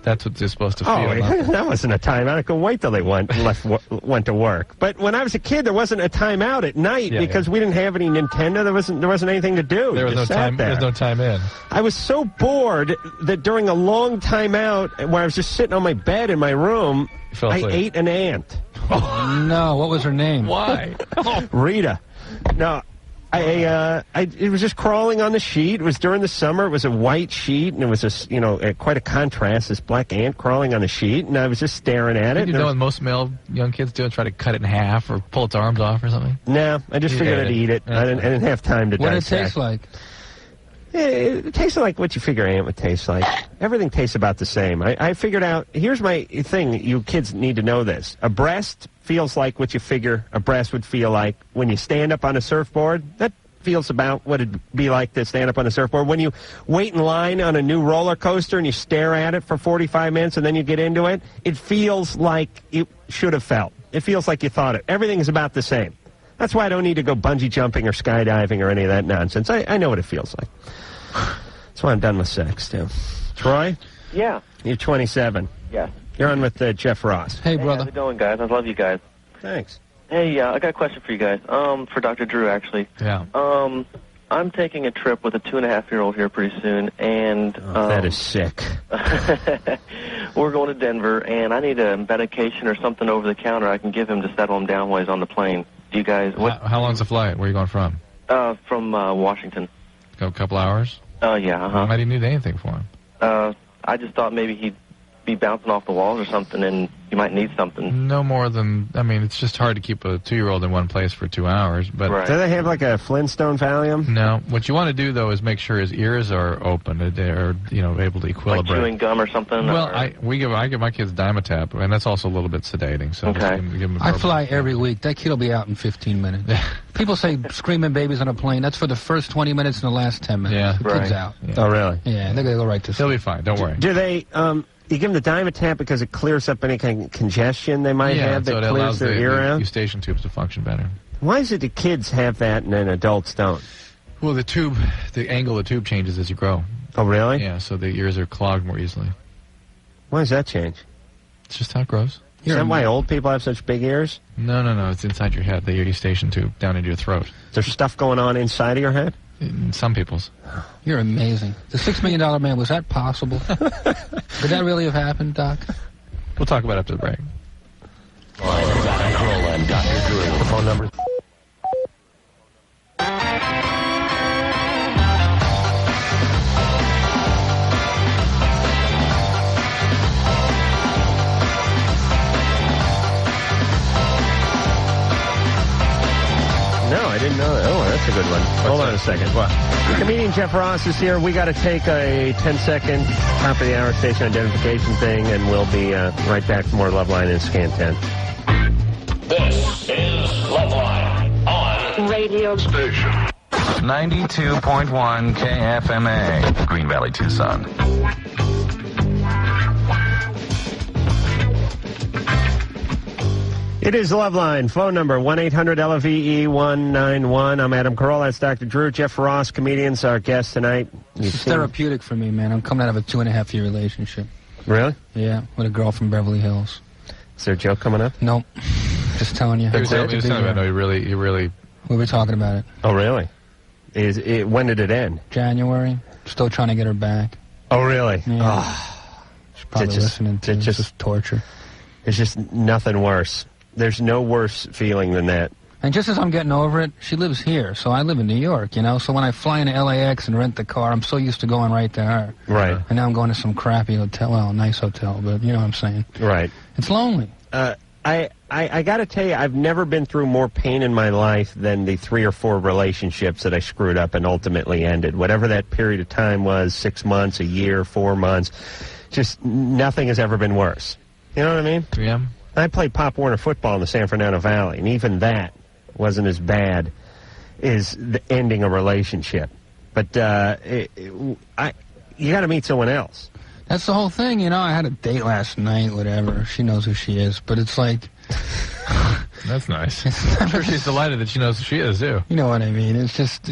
That's what they're supposed to feel. Oh, that wasn't a timeout. I couldn't wait till they went to work. But when I was a kid, there wasn't a timeout at night because we didn't have any Nintendo. There wasn't anything to do. There was no time. There was no time in. I was so bored that during a long timeout, when I was just sitting on my bed in my room, I ate an ant. Oh, no, what was her name? Why? Rita. No. It was just crawling on the sheet. It was during the summer. It was a white sheet, and it was quite a contrast. This black ant crawling on the sheet, and I was just staring at it. You know what most male young kids do? Try to cut it in half or pull its arms off or something. No, I just figured I'd eat it. I didn't have time to dissect. What did it taste like? It tastes like what you figure ant would taste like. Everything tastes about the same. I figured out, here's my thing, you kids need to know this. A breast feels like what you figure a breast would feel like when you stand up on a surfboard. That feels about what it'd be like to stand up on a surfboard. When you wait in line on a new roller coaster and you stare at it for 45 minutes and then you get into it, it feels like it should have felt. It feels like you thought it. Everything is about the same. That's why I don't need to go bungee jumping or skydiving or any of that nonsense. I know what it feels like. That's why I'm done with sex, too. Troy? Yeah. You're 27. Yeah. You're on with Jeff Ross. Hey, brother. How's it going, guys? I love you guys. Thanks. Hey, I got a question for you guys. For Dr. Drew, actually. Yeah. I'm taking a trip with a 2.5-year-old here pretty soon, and that is sick. We're going to Denver, and I need a medication or something over the counter I can give him to settle him down while he's on the plane. Do you guys? How long's the flight? Where are you going from? From Washington. Go a couple hours? Yeah. Why do you need anything for him? I just thought maybe he'd be bouncing off the walls or something, and you might need something. No more than, I mean, it's just hard to keep a 2-year-old in one place for 2 hours. But Right. Do they have like a Flintstone Valium? No. What you want to do, though, is make sure his ears are open. They're, able to equilibrate. Like chewing gum or something? Well, or... I give my kids Dimetap, and that's also a little bit sedating. So Okay. give them I fly every week. That kid will be out in 15 minutes. People say screaming babies on a plane. That's for the first 20 minutes and the last 10 minutes. Yeah. The kid's Right. out. Yeah. Oh, really? Yeah, they're going to go right to sleep. He'll be fine. Don't worry. Do they, you give them the Dimetap because it clears up any kind of congestion they might have so that it clears allows their ear the out? eustachian tubes to function better. Why is it the kids have that and then adults don't? Well, the angle of the tube changes as you grow. Oh, really? Yeah, so the ears are clogged more easily. Why does that change? It's just how it grows. Is that why old people have such big ears? No. It's inside your head, the eustachian tube, down into your throat. There's stuff going on inside of your head? In some people's. You're amazing. The $6 Million Man, was that possible? Could that really have happened, Doc? We'll talk about it after the break. Carolla and Dr. Drew. The phone number. No, I didn't know that. Oh, that's a good one. Hold on a second. What? Comedian Jeff Ross is here. We got to take a 10-second top of the hour station identification thing, and we'll be right back for more Loveline in Scan 10. This is Loveline on Radio Station 92.1 KFMA, Green Valley, Tucson. It is Loveline. Phone number 1-800-LOVE-191. I'm Adam Carolla. That's Dr. Drew. Jeff Ross, comedian's our guest tonight. It's therapeutic for me, man. I'm coming out of a 2.5-year relationship. Really? Yeah, with a girl from Beverly Hills. Is there a joke coming up? Nope. Just telling you. He was telling me, no, you really... We were talking about it. Oh, really? When did it end? January. Still trying to get her back. Oh, really? Yeah. Oh. She's probably listening to it. It's just torture. It's just nothing worse. There's no worse feeling than that. And just as I'm getting over it, she lives here, so I live in New York, So when I fly into LAX and rent the car, I'm so used to going right to her. Right. And now I'm going to some crappy hotel, well, nice hotel, but you know what I'm saying. Right. It's lonely. I got to tell you, I've never been through more pain in my life than the 3 or 4 relationships that I screwed up and ultimately ended. Whatever that period of time was, 6 months, a year, 4 months, just nothing has ever been worse. You know what I mean? Yeah. I played Pop Warner football in the San Fernando Valley, and even that wasn't as bad as ending a relationship. But you got to meet someone else. That's the whole thing, I had a date last night, whatever. She knows who she is, but it's like... That's nice. I'm sure she's delighted that she knows who she is, too. You know what I mean? It's just...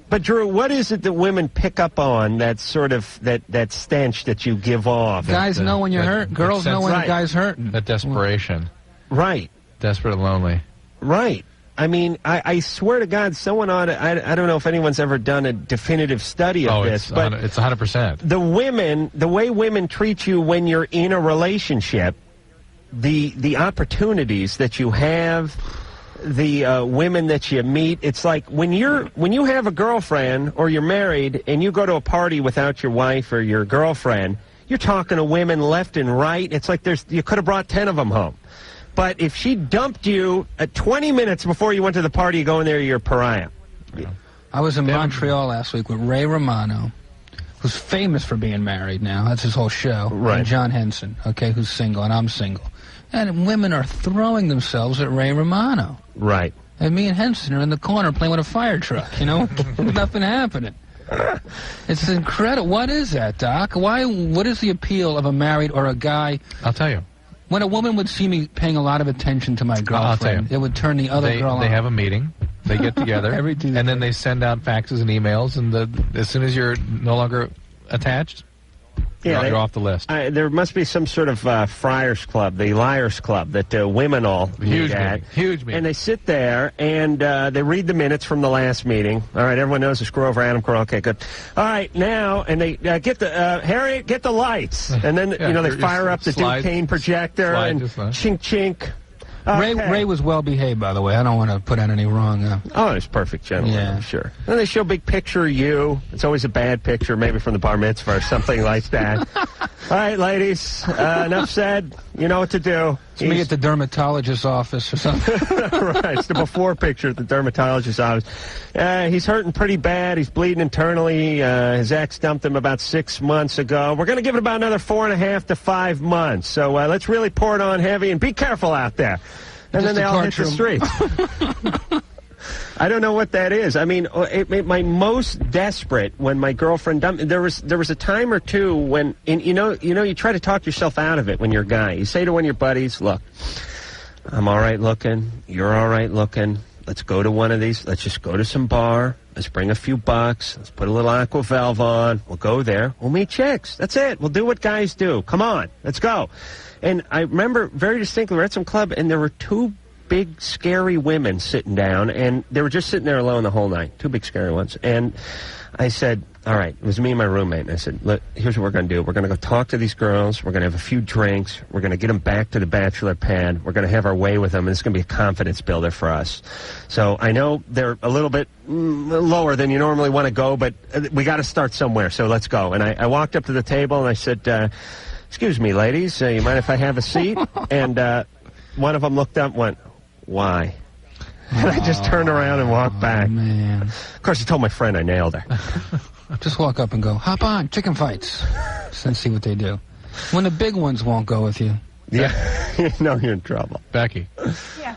But, Drew, what is it that women pick up on, that sort of, that stench that you give off? Guys know when you're hurt. Girls know when the guy's hurting. That desperation. Right. Desperate and lonely. Right. I mean, I swear to God, someone ought to... I don't know if anyone's ever done a definitive study of this, but... It's 100%. The way women treat you when you're in a relationship, the opportunities that you have... the women that you meet, it's like when you have a girlfriend or you're married and you go to a party without your wife or your girlfriend, you're talking to women left and right. It's like you could have brought 10 of them home. But if she dumped you at 20 minutes before you went to the party, you go in there, you're a pariah. I was in Montreal last week with Ray Romano, who's famous for being married now. That's his whole show. Right. And John Henson, okay, who's single, and I'm single. And women are throwing themselves at Ray Romano. Right. And me and Henson are in the corner playing with a fire truck, you know? Nothing happening. It's incredible. What is that, Doc? What is the appeal of a married or a guy? I'll tell you. When a woman would see me paying a lot of attention to my girlfriend, I'll tell you. it would turn the other girl on. They have a meeting. They get together. Every Tuesday. And then they send out faxes and emails. And as soon as you're no longer attached, you're off the list. There must be some sort of Friars Club, the Liars Club, that women all meet at. Huge meeting. And they sit there, and they read the minutes from the last meeting. All right, everyone knows to screw over Adam Carolla. Okay, good. All right, now, and they get the, Harriet, get the lights. And then, they fire up the Duquesne projector, and chink, chink. Ray was well behaved, by the way. I don't want to put on any wrong. Oh, he's perfect gentleman, I'm sure. And they show a big picture of you. It's always a bad picture, maybe from the bar mitzvah or something like that. All right, ladies, enough said. You know what to do. It's me at the dermatologist's office or something. Right, it's the before picture at the dermatologist's office. He's hurting pretty bad. He's bleeding internally. His ex dumped him about 6 months ago. We're going to give it about another 4.5 to 5 months. So let's really pour it on heavy and be careful out there. And then they all hit the streets. I don't know what that is. I mean, my most desperate when my girlfriend dumped. There was a time or two when, you try to talk yourself out of it when you're a guy. You say to one of your buddies, "Look, I'm all right looking. You're all right looking. Let's go to one of these. Let's just go to some bar. Let's bring a few bucks. Let's put a little aqua valve on. We'll go there. We'll meet chicks. That's it. We'll do what guys do. Come on, let's go." And I remember very distinctly, we're at some club, and there were two big, scary women sitting down, and they were just sitting there alone the whole night. Two big, scary ones. And I said, all right, it was me and my roommate, and I said, look, here's what we're going to do. We're going to go talk to these girls. We're going to have a few drinks. We're going to get them back to the bachelor pad. We're going to have our way with them, and it's going to be a confidence builder for us. So I know they're a little bit lower than you normally want to go, but we got to start somewhere, so let's go. And I walked up to the table, and I said, excuse me, ladies, you mind if I have a seat? And one of them looked up and went, why? And I just turned around and walked back. Man. Of course, I told my friend I nailed her. Just walk up and go, hop on, chicken fights. And see what they do. When the big ones won't go with you. Yeah, you know you're in trouble. Becky. Yeah.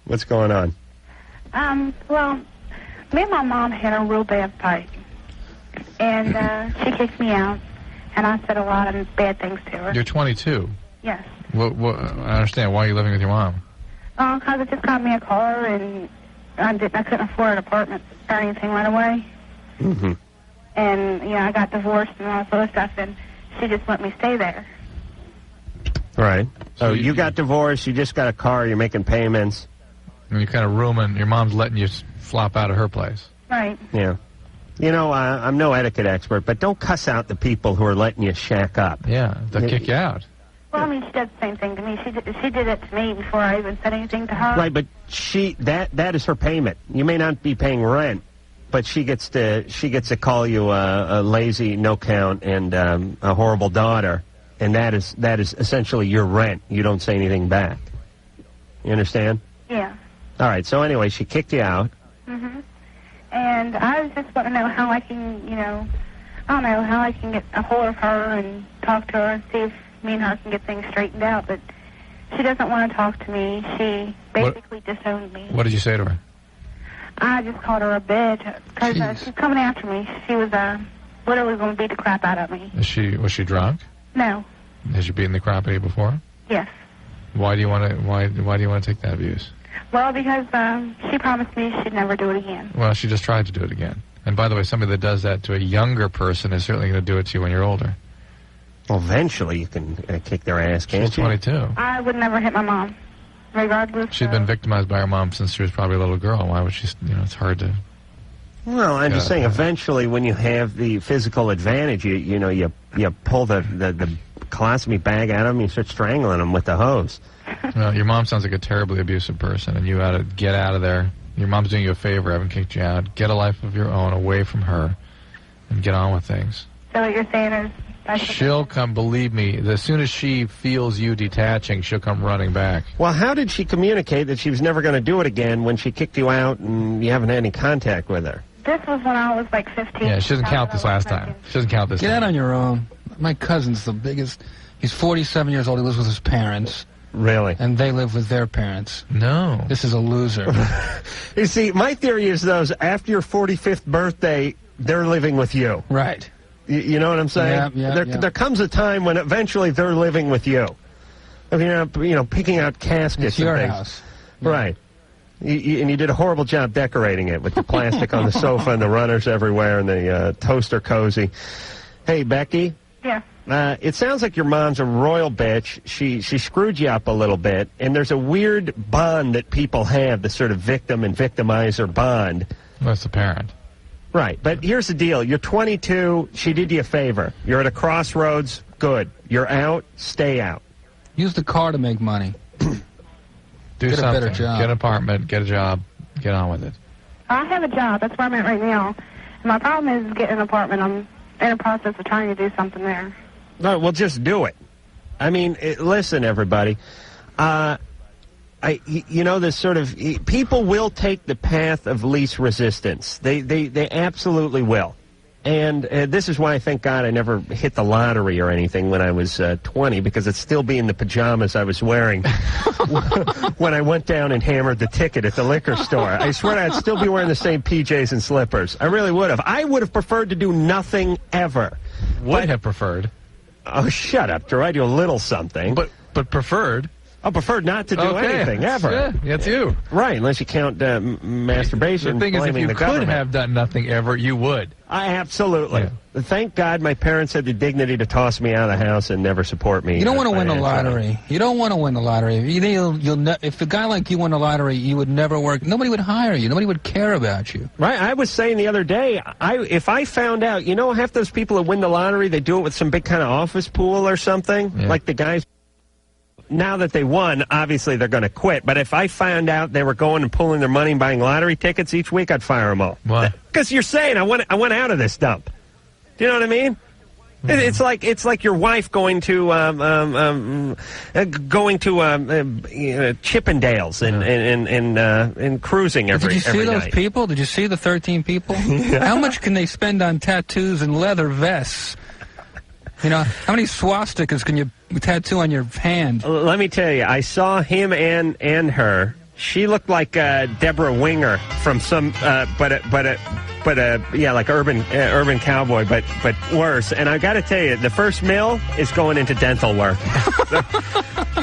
What's going on? Well, me and my mom had a real bad fight. And she kicked me out. And I said a lot of bad things to her. You're 22. Yes. I understand. Why are you living with your mom? Because it just got me a car, and I couldn't afford an apartment or anything right away. Mm-hmm. And, I got divorced and all this other stuff, and she just let me stay there. Right. So you got divorced, you just got a car, you're making payments. And you're kind of rooming, your mom's letting you flop out of her place. Right. Yeah. I'm no etiquette expert, but don't cuss out the people who are letting you shack up. Yeah, they'll kick you out. Well, I mean, she does the same thing to me. She did it to me before I even said anything to her. Right, but that is her payment. You may not be paying rent, but she gets to call you a lazy, no count, and a horrible daughter, and that is essentially your rent. You don't say anything back. You understand? Yeah. All right. So anyway, she kicked you out. Mhm. And I was just wanting to know how I can, I don't know, how I can get a hold of her and talk to her and see if me and her can get things straightened out. But she doesn't want to talk to me. She basically disowned me. What did you say to her? I just called her a bitch because she's coming after me. She was literally going to beat the crap out of me. Was she drunk? No. Has she beaten the crap out of you before? Yes. Why do you want to take that abuse? Well, because she promised me she'd never do it again. Well, she just tried to do it again. And by the way, somebody that does that to a younger person is certainly going to do it to you when you're older. Well, eventually you can kick their ass, can't She's 22. I would never hit my mom, regardless. She's been victimized by her mom since she was probably a little girl. Why would she, it's hard to... Well, I'm just saying, eventually when you have the physical advantage, you pull the colostomy bag out of them, you start strangling them with the hose. Well, your mom sounds like a terribly abusive person, and you ought to get out of there. Your mom's doing you a favor, having kicked you out. Get a life of your own away from her, and get on with things. So what you're saying is... She'll come, believe me, as soon as she feels you detaching, she'll come running back. Well, how did she communicate that she was never going to do it again when she kicked you out and you haven't had any contact with her? This was when I was like 15. Yeah, she doesn't count this last time. She doesn't count this Get time. out on your own. My cousin's the biggest. He's 47 years old. He lives with his parents. Really? And they live with their parents. No. This is a loser. You see, my theory is those after your 45th birthday, they're living with you. Right. You know what I'm saying? Yeah, there comes a time when eventually they're living with you. I mean, picking out caskets. It's your and things. house. Right. And you did a horrible job decorating it with the plastic on the sofa and the runners everywhere and the toaster cozy. Hey, Becky. Yeah. It sounds like your mom's a royal bitch. She screwed you up a little bit, and there's a weird bond that people have, the sort of victim and victimizer bond. That's the parent. Right, but here's the deal. You're 22. She did you a favor. You're at a crossroads. Good. You're out. Stay out. Use the car to make money. Do Get something. a better job. Get an apartment. Get a job. Get on with it. I have a job. That's where I'm at right now. And my problem is getting an apartment. I'm in the process of trying to do something there. No, well, just do it. I mean, listen, everybody. This sort of people will take the path of least resistance. They absolutely will. And this is why, thank God, I never hit the lottery or anything when I was 20, because it'd still be in the pajamas I was wearing when I went down and hammered the ticket at the liquor store. I swear I'd still be wearing the same PJs and slippers. I really would have. I would have preferred to do nothing ever. Would have preferred. Oh, shut up, Drew. I do a little something. But preferred. I preferred not to do anything, ever. Yeah, that's you. Right, unless you count masturbation. The thing is, if you could government. have done nothing ever, you would. Absolutely. Yeah. Thank God my parents had the dignity to toss me out of the house and never support me. You don't want to win the lottery. You don't want to win the lottery. If a guy like you won the lottery, you would never work. Nobody would hire you. Nobody would care about you. Right. I was saying the other day, if I found out, half those people that win the lottery, they do it with some big kind of office pool or something, like the guys. Now that they won, obviously they're going to quit. But if I found out they were going and pulling their money and buying lottery tickets each week, I'd fire them all. Why? Because you're saying I want out of this dump. Do you know what I mean? Mm-hmm. It's like your wife going to Chippendales and cruising every night. Did you see those people? Did you see the 13 people? How much can they spend on tattoos and leather vests? How many swastikas can you tattoo on your hand? Let me tell you, I saw him and her. She looked like Deborah Winger from some, like urban cowboy, but worse. And I got to tell you, the first mill is going into dental work.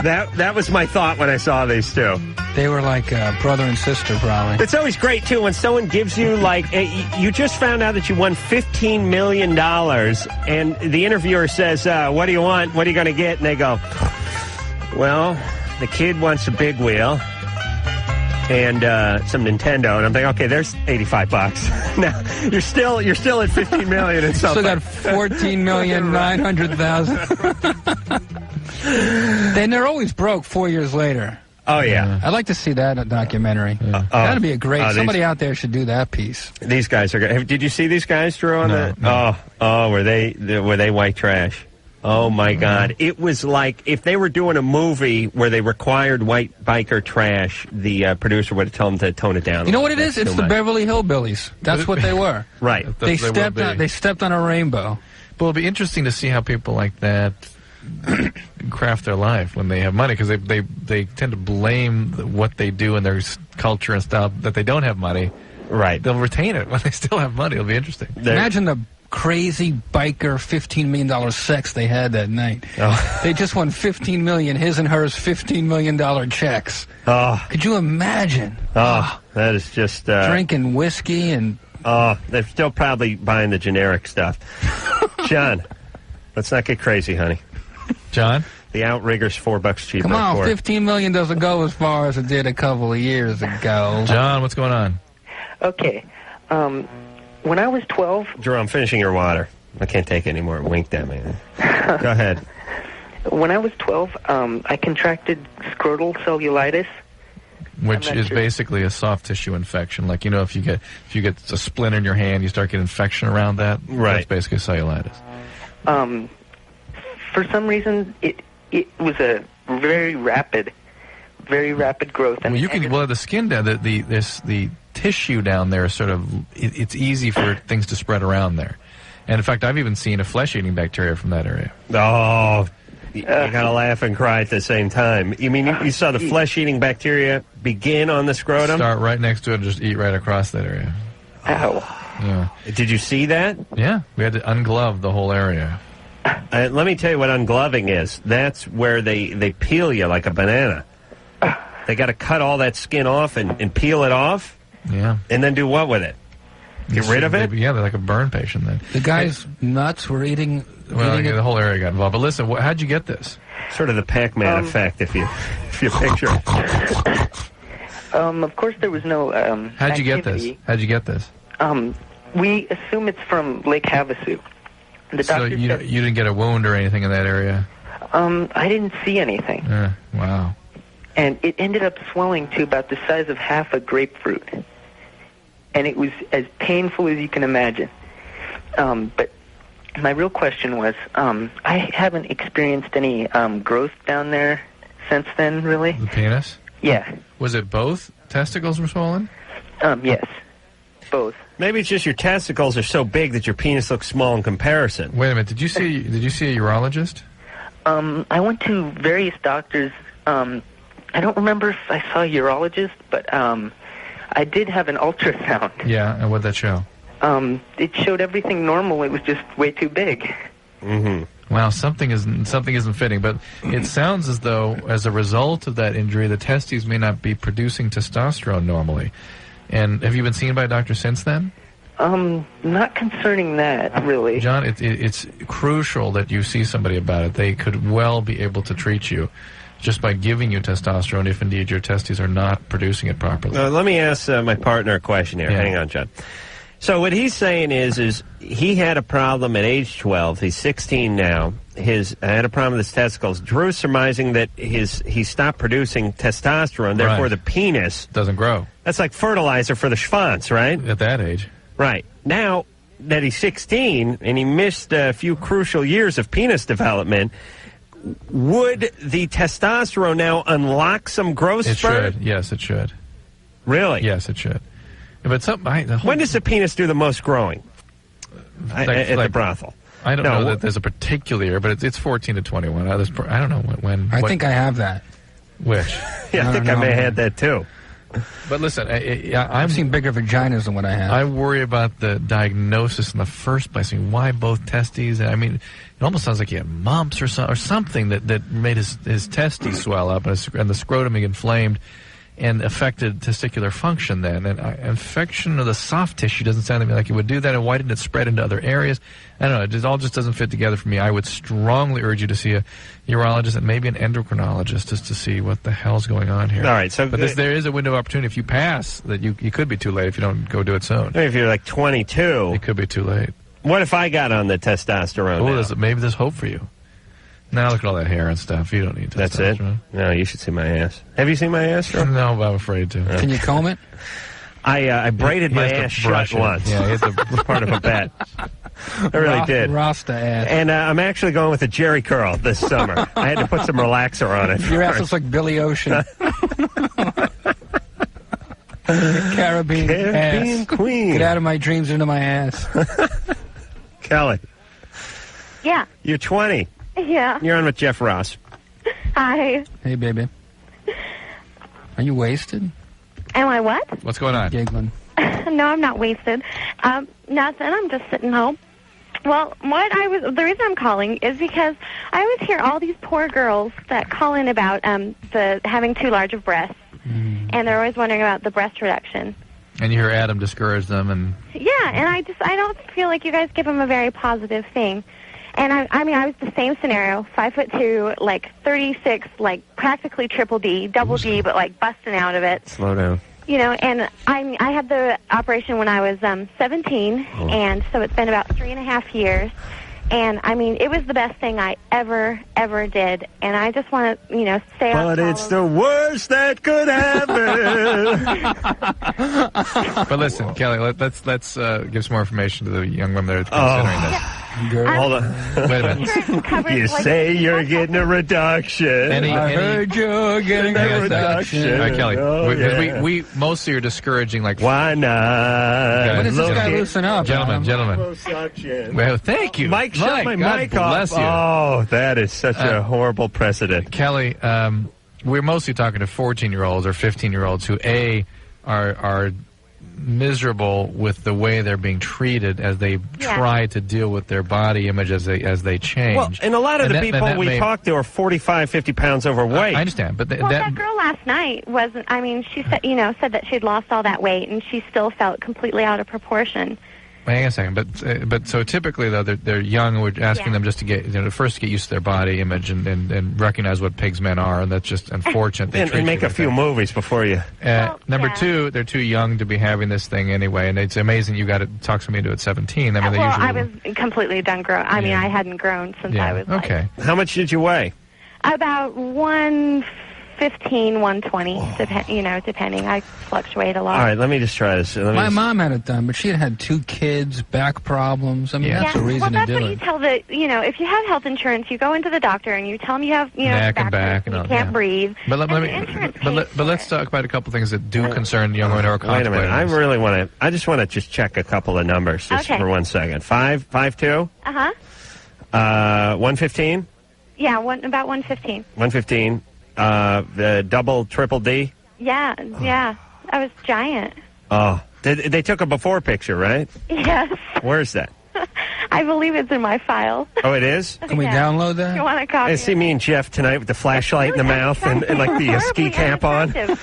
That was my thought when I saw these two. They were like brother and sister, probably. It's always great, too, when someone gives you, you just found out that you won $15 million, and the interviewer says, what do you want? What are you going to get? And they go, well, the kid wants a big wheel and some Nintendo. And I'm thinking, okay, there's $85. Now, you're still at $15 million and something. Still got $14,900,000. Then they're always broke 4 years later. Oh, yeah. I'd like to see that documentary. Yeah. That'd be a great... somebody out there should do that piece. These guys are good. Did you see these guys, Drew, on No. were they white trash? Oh, my God. It was like if they were doing a movie where they required white biker trash, the producer would have told them to tone it down. You know what it is? It's the Beverly Hillbillies. That's what they were. Right. They stepped on a rainbow. But it'll be interesting to see how people like that craft their life when they have money, because they tend to blame what they do in their culture and stuff that they don't have money. Right. They'll retain it when they still have money. It'll be interesting. Imagine the crazy biker $15 million sex they had that night. Oh. They just won $15 million, his and hers $15 million checks. Oh. Could you imagine? Oh, that is just... drinking whiskey and... Oh, they're still probably buying the generic stuff. John, let's not get crazy, honey. John? The Outrigger's $4 cheaper. Come on, $15 million doesn't go as far as it did a couple of years ago. John, what's going on? Okay. When I was 12... Drew, I'm finishing your water. I can't take it anymore. It winked at me. Go ahead. When I was 12, I contracted scrotal cellulitis. Which is basically a soft tissue infection. Like, if you get a splinter in your hand, you start getting infection around that. Right. That's basically cellulitis. For some reason, it was a very rapid growth. And the skin, the tissue down there is sort of, it's easy for things to spread around there. And in fact, I've even seen a flesh-eating bacteria from that area. Oh, you gotta laugh and cry at the same time. You mean you saw the flesh-eating bacteria begin on the scrotum? Start right next to it and just eat right across that area. Ow. Yeah. Did you see that? Yeah, we had to unglove the whole area. Let me tell you what ungloving is. That's where they peel you like a banana. They got to cut all that skin off and peel it off. Yeah. And then do what with it? Get rid of it? Yeah, they're like a burn patient then. The guy's nuts were eating. Well, the whole area got involved. But listen, how'd you get this? Sort of the Pac-Man effect, if you picture it. Of course, there was no. How'd you get this? How'd you get this? We assume it's from Lake Havasu. The So doctor you said, didn't get a wound or anything in that area? I didn't see anything. Wow. And it ended up swelling to about the size of half a grapefruit. And it was as painful as you can imagine. But my real question was, I haven't experienced any growth down there since then, really. The penis? Yeah. Was it both testicles were swollen? Yes. Both. Maybe it's just your testicles are so big that your penis looks small in comparison. Wait a minute. Did you see a urologist? I went to various doctors. I don't remember if I saw a urologist, but I did have an ultrasound. Yeah, and what'd that show? It showed everything normal. It was just way too big. Mm-hmm. Wow, something isn't fitting. But it sounds as though, as a result of that injury, the testes may not be producing testosterone normally. And have you been seen by a doctor since then? Not concerning that, really. John, it's crucial that you see somebody about it. They could well be able to treat you just by giving you testosterone if indeed your testes are not producing it properly. Let me ask my partner a question here. Yeah. Hang on, John. So what he's saying is he had a problem at age 12. He's 16 now. Had a problem with his testicles. Drew's surmising that he stopped producing testosterone, therefore Right. the penis doesn't grow. That's like fertilizer for the schwanz, right? At that age. Right. Now that he's 16 and he missed a few crucial years of penis development, would the testosterone now unlock some growth It spurt? should. Yes, it should. Really? Yes, it should. But when does the penis do the most growing? At the brothel? I don't know that there's a particular, but it's 14 to 21. I don't know when. I think I have that. Which? Yeah, I think I may have had that too. But listen, I've seen bigger vaginas than what I have. I worry about the diagnosis in the first place. I mean, why both testes? I mean, it almost sounds like he had mumps or something that made his testes swell up and the scrotum get inflamed and affected testicular function then. And infection of the soft tissue doesn't sound to me like it would do that. And why didn't it spread into other areas? I don't know. It all just doesn't fit together for me. I would strongly urge you to see a urologist and maybe an endocrinologist just to see what the hell's going on here. All right. But there is a window of opportunity. If you pass, that you could be too late if you don't go do it soon. If you're like 22. It could be too late. What if I got on the testosterone now? Maybe there's hope for you. Now look at all that hair and stuff. You don't need testosterone. That's it? No, you should see my ass. Have you seen my ass, Sean? No, but I'm afraid to. Can you comb it? I braided my ass shut once. Yeah, it's part of a bet. I really did. Rasta ass. And I'm actually going with a Jerry curl this summer. I had to put some relaxer on it. Your ass looks like Billy Ocean. Caribbean ass. Queen. Get out of my dreams into my ass. Kelly, Yeah. you're 20. Yeah. You're on with Jeff Ross. Hi. Hey, baby. Are you wasted? Am I what? What's going on? Giggling. No, I'm not wasted. Nothing. I'm just sitting home. Well, the reason I'm calling is because I always hear all these poor girls that call in about the having too large of breasts, and they're always wondering about the breast reduction. And you hear Adam discourage them, and Yeah, and I don't feel like you guys give them a very positive thing. And I mean, I was the same scenario, 5'2", like 36, like practically triple D, double D, but like busting out of it. Slow down. You know, and I had the operation when I was 17, and so it's been about 3.5 years. And I mean, it was the best thing I ever did. And I just want to, stay out. But it's the worst that could happen. But listen, Kelly, let's give some more information to the young women that are considering this. Hold on. Wait a minute. You say you're getting a reduction. I heard you're getting a reduction. All right, Kelly. Oh, we mostly are discouraging, like, why not? When does this guy loosen up? Gentlemen. Well, thank you. Mike, shut my mic off. You. Oh, that is such a horrible precedent. Kelly, we're mostly talking to 14-year-olds or 15-year-olds who, A, are miserable with the way they're being treated as they try to deal with their body image as they change. Well, and a lot of the people we talk to are 45, 50 pounds overweight. I understand, but that girl last night wasn't. I mean, she said, said that she'd lost all that weight, and she still felt completely out of proportion. Hang on a second, but so typically though they're young. We're asking them just to get first to get used to their body image and recognize what pigs men are, and that's just unfortunate. and make a few movies before you. Number two, they're too young to be having this thing anyway, and it's amazing you got to talk somebody into it at 17. I mean, I was completely done grown. I mean, I hadn't grown since I was okay. How much did you weigh? About 115, 120, depending. I fluctuate a lot. All right, let me just try this. My mom had it done, but she had 2 kids, back problems. I mean, that's a reason to do it. Well, that's what you tell the, if you have health insurance, you go into the doctor and you tell them you have, neck and back and you can't breathe. But let's talk about a couple things that do concern young women who are contemplating. Wait a minute. I just want to check a couple of numbers just for 1 second. 5'2"? 115? Yeah, about 115. 115. The double, triple D? Yeah. I was giant. Oh. They took a before picture, right? Yes. Where's that? I believe it's in my file. Oh, it is? Can we download that? You want a copy? I see me and Jeff tonight with the flashlight in the mouth and like the ski cap on. They were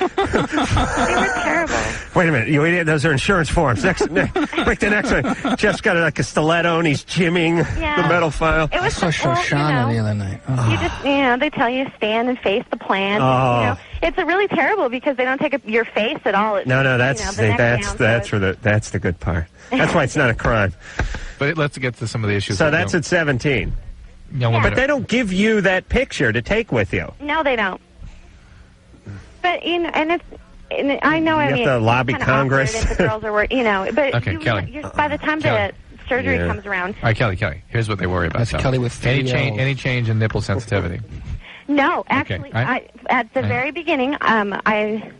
terrible. Wait a minute. Those are insurance forms. Break the next one. Jeff's got like a stiletto and he's jimming the metal file. It was I saw Shoshana the other night. Oh. You just, they tell you stand and face the plant. Oh. It's really terrible because they don't take your face at all. It's, no, that's the good part. That's why it's not a crime. But let's get to some of the issues. So that's at 17. But they don't give you that picture to take with you. No, they don't. But I know. You have to lobby Congress. If the girls are but Kelly. by the time the surgery comes around. All right, Kelly. Here's what they worry about. That's Kelly with any change in nipple sensitivity. No, actually, at the very beginning, I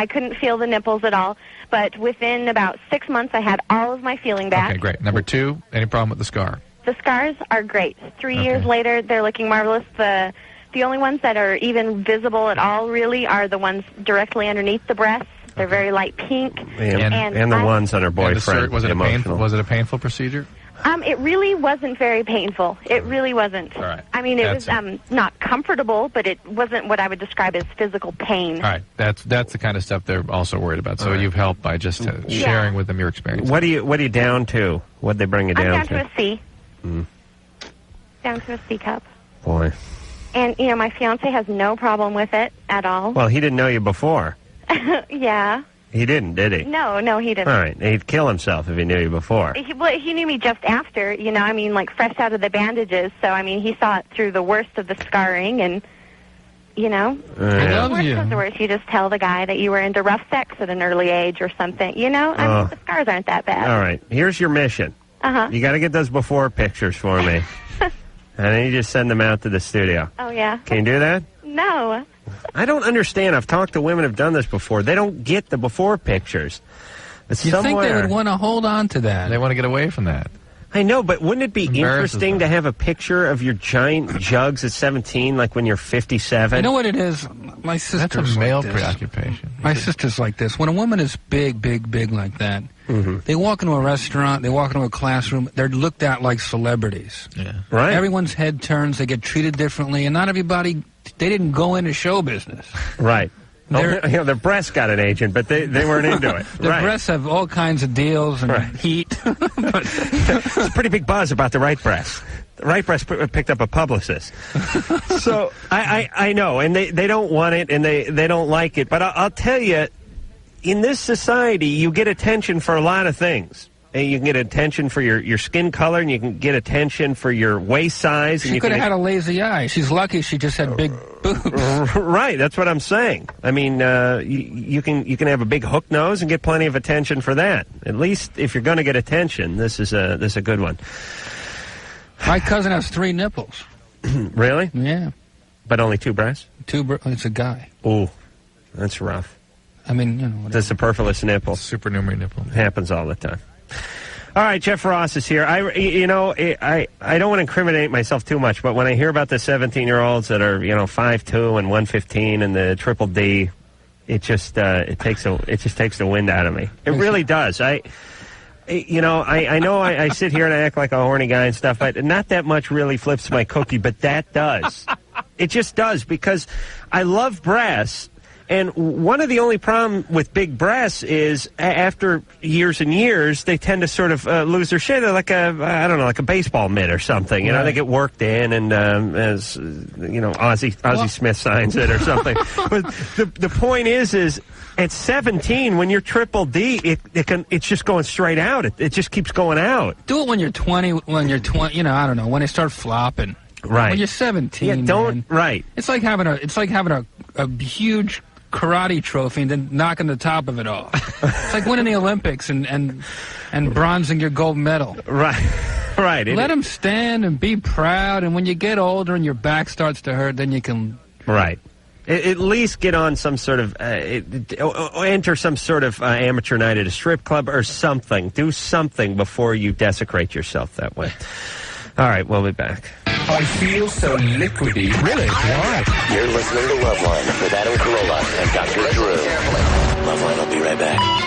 couldn't feel the nipples at all. But within about 6 months, I had all of my feeling back. Okay, great. Number 2, any problem with the scar? The scars are great. 3 years later, they're looking marvelous. The only ones that are even visible at all, really, are the ones directly underneath the breasts. They're very light pink. And the ones on her boyfriend. Was it a painful procedure? It really wasn't very painful. It really wasn't. All right. I mean, it was not comfortable, but it wasn't what I would describe as physical pain. All right. That's the kind of stuff they're also worried about. So you've helped by just sharing with them your experience. What are you down to? What'd they bring you down to? I'm down to a C. Down to a C cup. Boy. And, my fiancé has no problem with it at all. Well, he didn't know you before. Yeah. He didn't, did he? No, he didn't. All right. He'd kill himself if he knew you before. He knew me just after, like fresh out of the bandages. So, he saw it through the worst of the scarring and, I love you. The worst, you just tell the guy that you were into rough sex at an early age or something. The scars aren't that bad. All right. Here's your mission. You got to get those before pictures for me. And then you just send them out to the studio. Oh, yeah. Can you do that? No. I don't understand. I've talked to women who've done this before. They don't get the before pictures. You think they would want to hold on to that? They want to get away from that. I know, but wouldn't it be interesting to have a picture of your giant jugs at 17, like when you're 57? You know what it is? My sister's That's a male like preoccupation. My sister's like this. When a woman is big like that, they walk into a restaurant, they walk into a classroom, they're looked at like celebrities. Yeah. Right. Everyone's head turns, they get treated differently, and not everybody, they didn't go into show business. Right. Their breasts got an agent, but they weren't into it. Their breasts have all kinds of deals and heat. But it's a pretty big buzz about the right breast. The right breast picked up a publicist. So I know, and they don't want it, and they don't like it. But I'll tell you, in this society, you get attention for a lot of things. And you can get attention for your skin color, and you can get attention for your waist size. She could have had a lazy eye. She's lucky she just had big boobs. Right, that's what I'm saying. I mean, you can have a big hook nose and get plenty of attention for that. At least if you're going to get attention, this is a good one. My cousin has 3 nipples. Really? Yeah. But only 2 breasts? It's a guy. Ooh, that's rough. I mean, you know. The superfluous nipple. Supernumerary nipple. Happens all the time. All right, Jeff Ross is here. I don't want to incriminate myself too much, but when I hear about the 17-year-olds that are 5'2" and 115 and the triple D, it just takes the wind out of me. It really does. I know I sit here and I act like a horny guy and stuff, but not that much really flips my cookie, but that does. It just does, because I love breasts. And one of the only problem with big breasts is after years and years, they tend to sort of lose their shit. They're like like a baseball mitt or something. You know, they get worked in, and as Ozzie Smith signs it or something. But the point is at 17, when you're triple D, it's just going straight out. It just keeps going out. Do it when you're 20. When you're 20, I don't know, when they start flopping. Right. When you're 17, man. Right. It's like having a huge karate trophy and then knocking the top of it off. It's like winning the Olympics and bronzing your gold medal. Right. Right. Let them stand and be proud, and when you get older and your back starts to hurt, then you can... Right. At least get on some sort of... enter some sort of amateur night at a strip club or something. Do something before you desecrate yourself that way. All right, we'll be back. I feel so liquidy. Really? Why? You're listening to Loveline with Adam Carolla and Dr. Drew. Loveline will be right back.